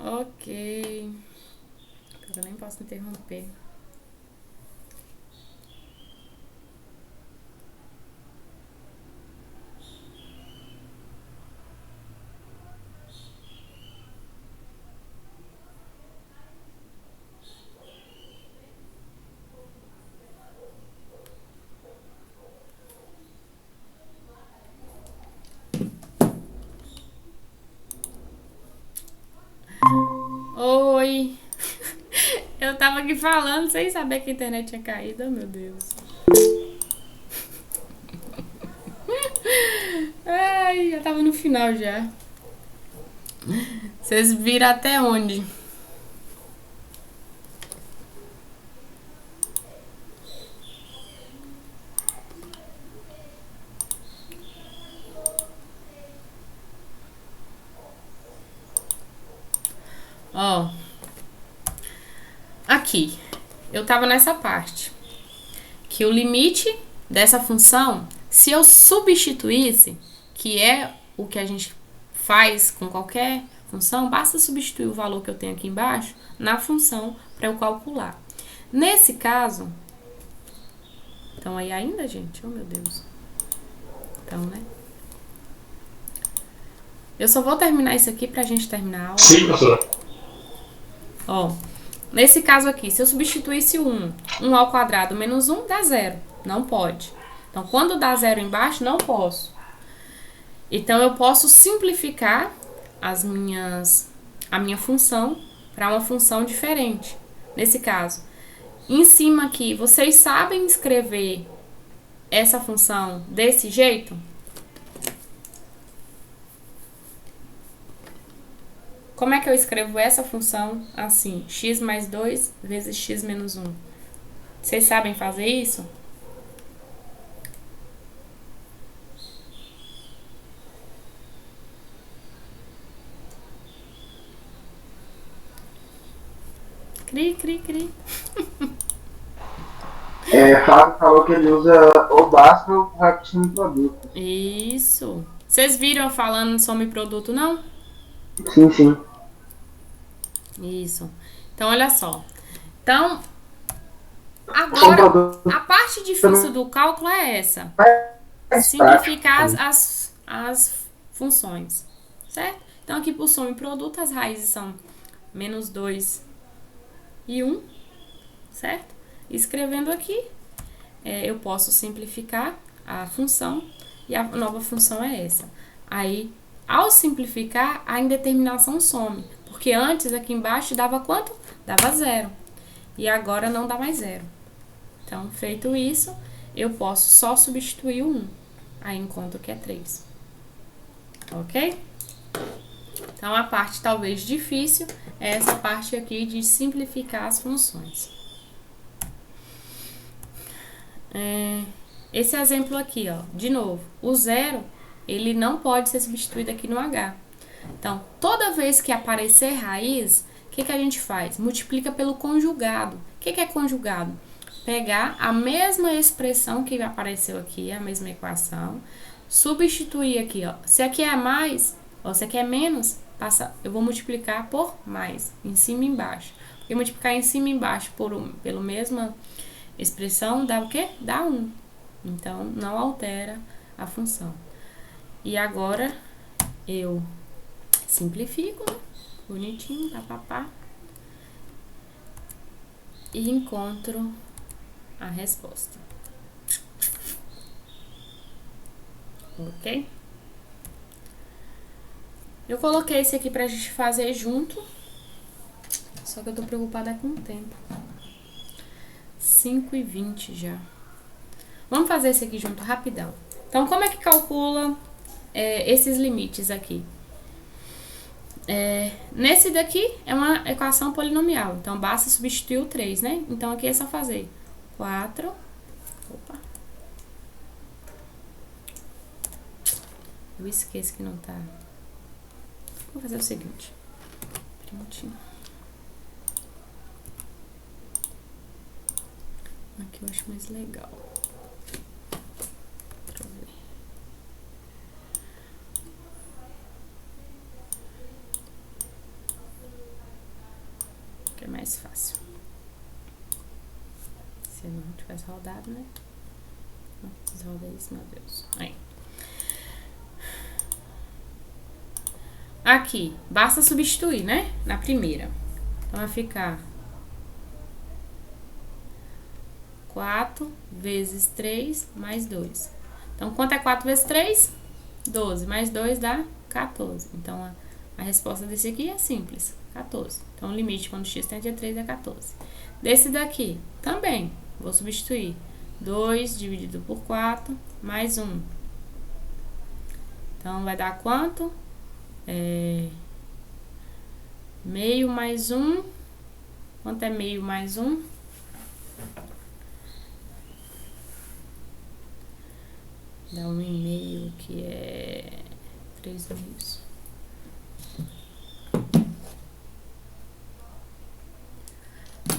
Ok. Eu nem posso interromper. Oi. Eu tava aqui falando sem saber que a internet tinha caído. Oh, meu Deus. Ai, eu tava no final já. Vocês viram até onde? Ó. Aqui. Eu tava nessa parte. Que o limite dessa função, se eu substituísse, que é o que a gente faz com qualquer função, basta substituir o valor que eu tenho aqui embaixo na função para eu calcular. Nesse caso, então aí ainda, gente? Oh, meu Deus. Então, né? Eu só vou terminar isso aqui pra gente terminar a aula. Sim, professora. Ó, nesse caso aqui, se eu substituísse 1 ao quadrado menos 1 dá 0. Não pode. Então, quando dá 0 embaixo, não posso. Então, eu posso simplificar a minha função para uma função diferente. Nesse caso, em cima aqui, vocês sabem escrever essa função desse jeito? Como é que eu escrevo essa função assim? X mais 2 vezes x menos 1. Vocês sabem fazer isso? Cri, cri, cri. Fábio falou que ele usa o Bhaskell para repetir um produto. Isso. Vocês viram eu falando sobre produto, não? Sim, sim. Isso. Então, olha só. Então, agora, a parte difícil do cálculo é essa. Simplificar as funções, certo? Então, aqui por soma e produto, as raízes são menos 2 e 1, certo? Escrevendo aqui, eu posso simplificar a função e a nova função é essa. Aí, ao simplificar, a indeterminação some, porque antes aqui embaixo dava quanto? Dava 0. E agora não dá mais 0. Então, feito isso, eu posso só substituir o 1. Aí encontro que é 3. Ok? Então, a parte talvez difícil é essa parte aqui de simplificar as funções. Esse exemplo aqui, ó, de novo, o 0, ele não pode ser substituído aqui no H. Então, toda vez que aparecer raiz, o que a gente faz? Multiplica pelo conjugado. O que é conjugado? Pegar a mesma expressão que apareceu aqui, a mesma equação, substituir aqui, ó. Se aqui é mais, ou se aqui é menos, eu vou multiplicar por mais, em cima e embaixo. Porque multiplicar em cima e embaixo pela mesma expressão dá o quê? Dá 1. Então, não altera a função. E agora, eu simplifico, né? Bonitinho, papapá. E encontro a resposta. Ok? Eu coloquei esse aqui pra gente fazer junto. Só que eu tô preocupada com o tempo. 5h20 já. Vamos fazer esse aqui junto rapidão. Então, como é que calcula esses limites aqui? Nesse daqui é uma equação polinomial. Então, basta substituir o 3, né? Então, aqui é só fazer 4. Opa. Eu esqueço que não tá. Vou fazer o seguinte. Prontinho. Aqui eu acho mais legal. Deixa eu ver. Que é mais fácil. Se não tivesse rodado, né? Não, desroda isso, meu Deus. Aí. Aqui, basta substituir, né? Na primeira. Então, vai ficar 4 vezes 3 mais 2. Então, quanto é 4 vezes 3? 12. Mais 2 dá 14. Então, a resposta desse aqui é simples. 14. Então, o limite quando x tende a 3 é 14. Desse daqui, também, vou substituir. 2 dividido por 4 mais 1. Então, vai dar quanto? Meio mais 1. Quanto é meio mais 1? Dá 1,5, que é 3 meios.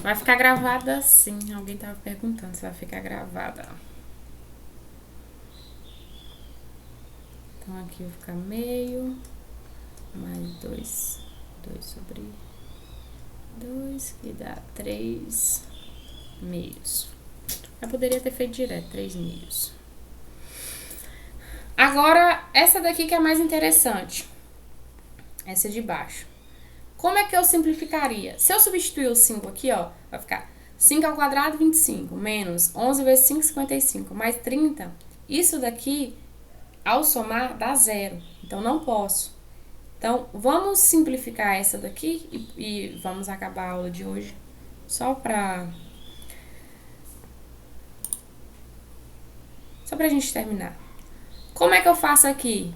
Vai ficar gravada assim. Alguém tava perguntando se vai ficar gravada. Então, aqui vai ficar meio mais 2 sobre 2, que dá 3 meios. Eu poderia ter feito direto, 3 meios. Agora, essa daqui que é mais interessante. Essa de baixo. Como é que eu simplificaria? Se eu substituir o 5 aqui, ó, vai ficar 5 ao quadrado, 25, menos 11 vezes 5, 55, mais 30. Isso daqui, ao somar, dá 0. Então, não posso. Então, vamos simplificar essa daqui e vamos acabar a aula de hoje. Só pra gente terminar. Como é que eu faço aqui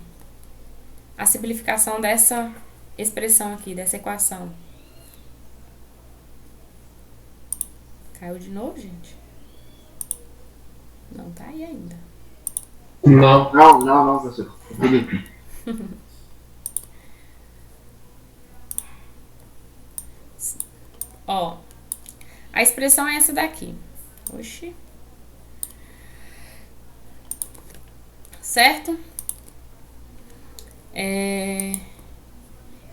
a simplificação dessa expressão aqui, dessa equação? Caiu de novo, gente? Não tá aí ainda. Não, professor. Felipe. Ó, a expressão é essa daqui. Oxi. Certo?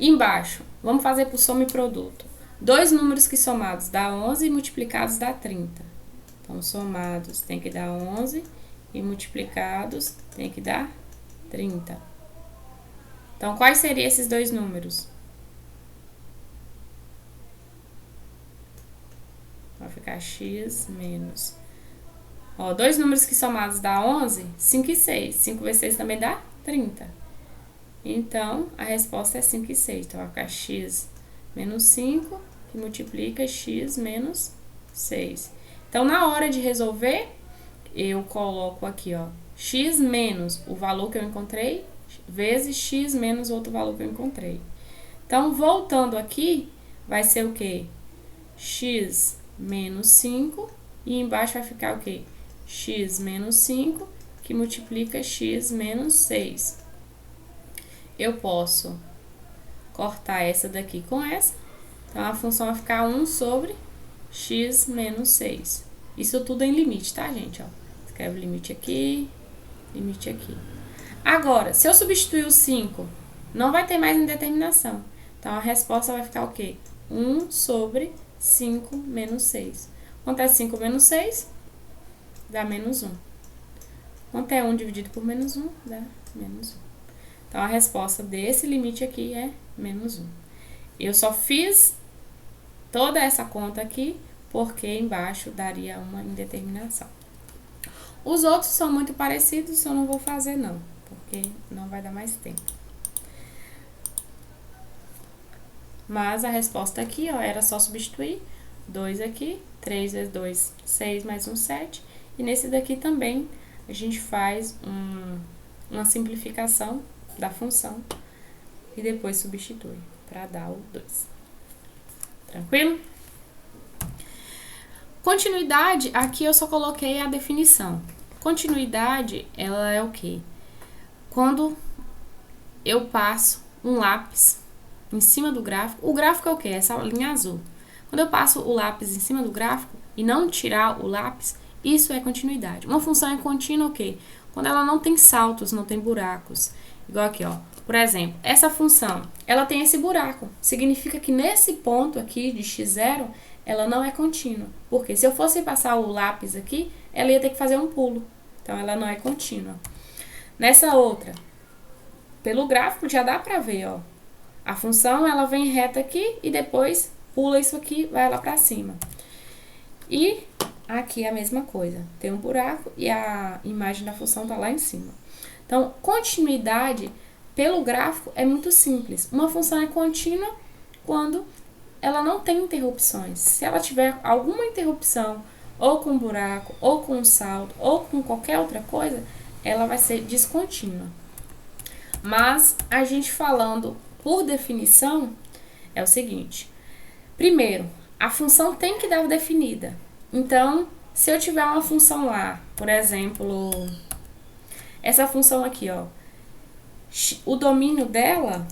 Embaixo, vamos fazer por soma e produto. Dois números que somados dá 11 e multiplicados dá 30. Então, somados tem que dar 11 e multiplicados tem que dar 30. Então, quais seriam esses dois números? Vai ficar x menos... Ó, dois números que somados dá 11, 5 e 6. 5 vezes 6 também dá 30. Então, a resposta é 5 e 6. Então, vai ficar x menos 5, que multiplica x menos 6. Então, na hora de resolver, eu coloco aqui, ó, x menos o valor que eu encontrei, vezes x menos outro valor que eu encontrei. Então, voltando aqui, vai ser o quê? X menos 5, e embaixo vai ficar o quê? X menos 5, que multiplica x menos 6. Eu posso cortar essa daqui com essa. Então, a função vai ficar 1 sobre x menos 6. Isso tudo em limite, tá, gente? Ó, escreve limite aqui, limite aqui. Agora, se eu substituir o 5, não vai ter mais indeterminação. Então, a resposta vai ficar o quê? 1 sobre 5 menos 6. Quanto é 5 menos 6? Dá menos 1. Quanto é 1 dividido por menos 1? Dá menos 1. Então, a resposta desse limite aqui é menos 1. Eu só fiz toda essa conta aqui porque embaixo daria uma indeterminação. Os outros são muito parecidos, eu não vou fazer não, porque não vai dar mais tempo. Mas a resposta aqui, ó, era só substituir 2 aqui, 3 vezes 2, 6 mais 1, 7. E nesse daqui também a gente faz uma simplificação da função e depois substitui para dar o 2. Tranquilo? Continuidade, aqui eu só coloquei a definição. Continuidade, ela é o quê? Quando eu passo um lápis em cima do gráfico, o gráfico é o quê? Essa linha azul. Quando eu passo o lápis em cima do gráfico e não tirar o lápis, isso é continuidade. Uma função é contínua o quê? Quando ela não tem saltos, não tem buracos. Igual aqui, ó. Por exemplo, essa função, ela tem esse buraco. Significa que nesse ponto aqui de x0, ela não é contínua. Porque se eu fosse passar o lápis aqui, ela ia ter que fazer um pulo. Então, ela não é contínua. Nessa outra, pelo gráfico já dá pra ver, ó. A função, ela vem reta aqui e depois pula isso aqui, vai lá pra cima. E aqui é a mesma coisa. Tem um buraco e a imagem da função tá lá em cima. Então, continuidade pelo gráfico é muito simples. Uma função é contínua quando ela não tem interrupções. Se ela tiver alguma interrupção, ou com buraco, ou com salto, ou com qualquer outra coisa, ela vai ser descontínua. Mas a gente falando por definição é o seguinte. Primeiro, a função tem que dar definida. Então, se eu tiver uma função lá, por exemplo, essa função aqui, ó, o domínio dela,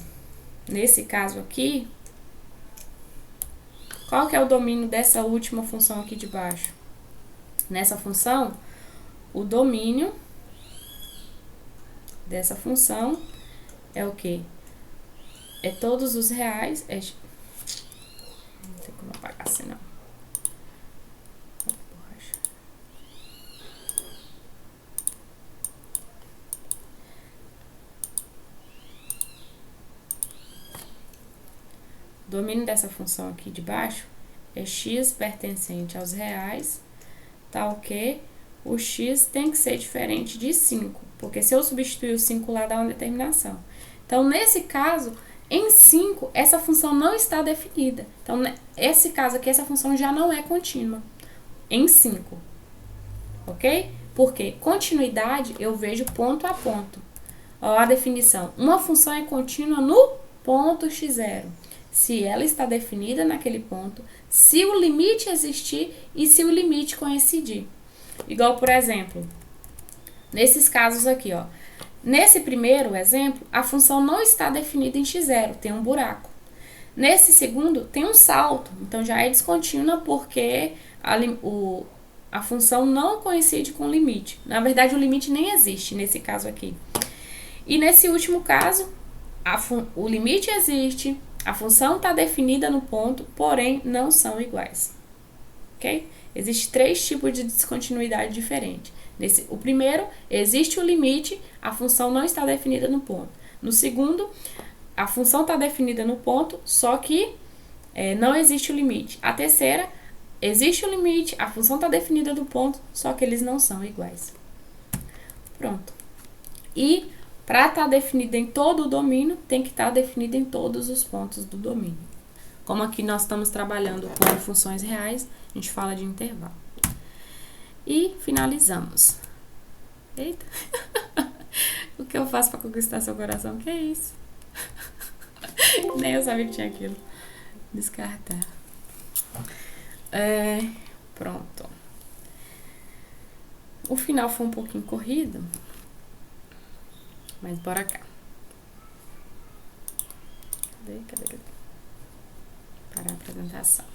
nesse caso aqui, qual que é o domínio dessa última função aqui de baixo? Nessa função, o domínio dessa função é o quê? É todos os reais. Não tem como apagar assim, não. O domínio dessa função aqui de baixo é x pertencente aos reais, tal que o x tem que ser diferente de 5, porque se eu substituir o 5 lá dá uma determinação. Então, nesse caso, em 5, essa função não está definida. Então, nesse caso aqui, essa função já não é contínua em 5, ok? Porque continuidade eu vejo ponto a ponto. Ó, a definição, uma função é contínua no ponto x0. Se ela está definida naquele ponto, se o limite existir e se o limite coincidir. Igual, por exemplo, nesses casos aqui, ó. Nesse primeiro exemplo, a função não está definida em x0, tem um buraco. Nesse segundo, tem um salto, então já é descontínua porque a função não coincide com o limite. Na verdade, o limite nem existe nesse caso aqui. E nesse último caso, o limite existe, a função está definida no ponto, porém não são iguais. Ok? Existem 3 tipos de descontinuidade diferentes. O primeiro, existe o limite, a função não está definida no ponto. No segundo, a função está definida no ponto, só que não existe o limite. A terceira, existe o limite, a função está definida no ponto, só que eles não são iguais. Pronto. E para estar definida em todo o domínio, tem que estar definida em todos os pontos do domínio. Como aqui nós estamos trabalhando com funções reais, a gente fala de intervalo. E finalizamos. Eita! O que eu faço para conquistar seu coração? Que é isso? Nem eu sabia que tinha aquilo. Descartar. Pronto. O final foi um pouquinho corrido. Mas bora cá. Cadê? Para a apresentação.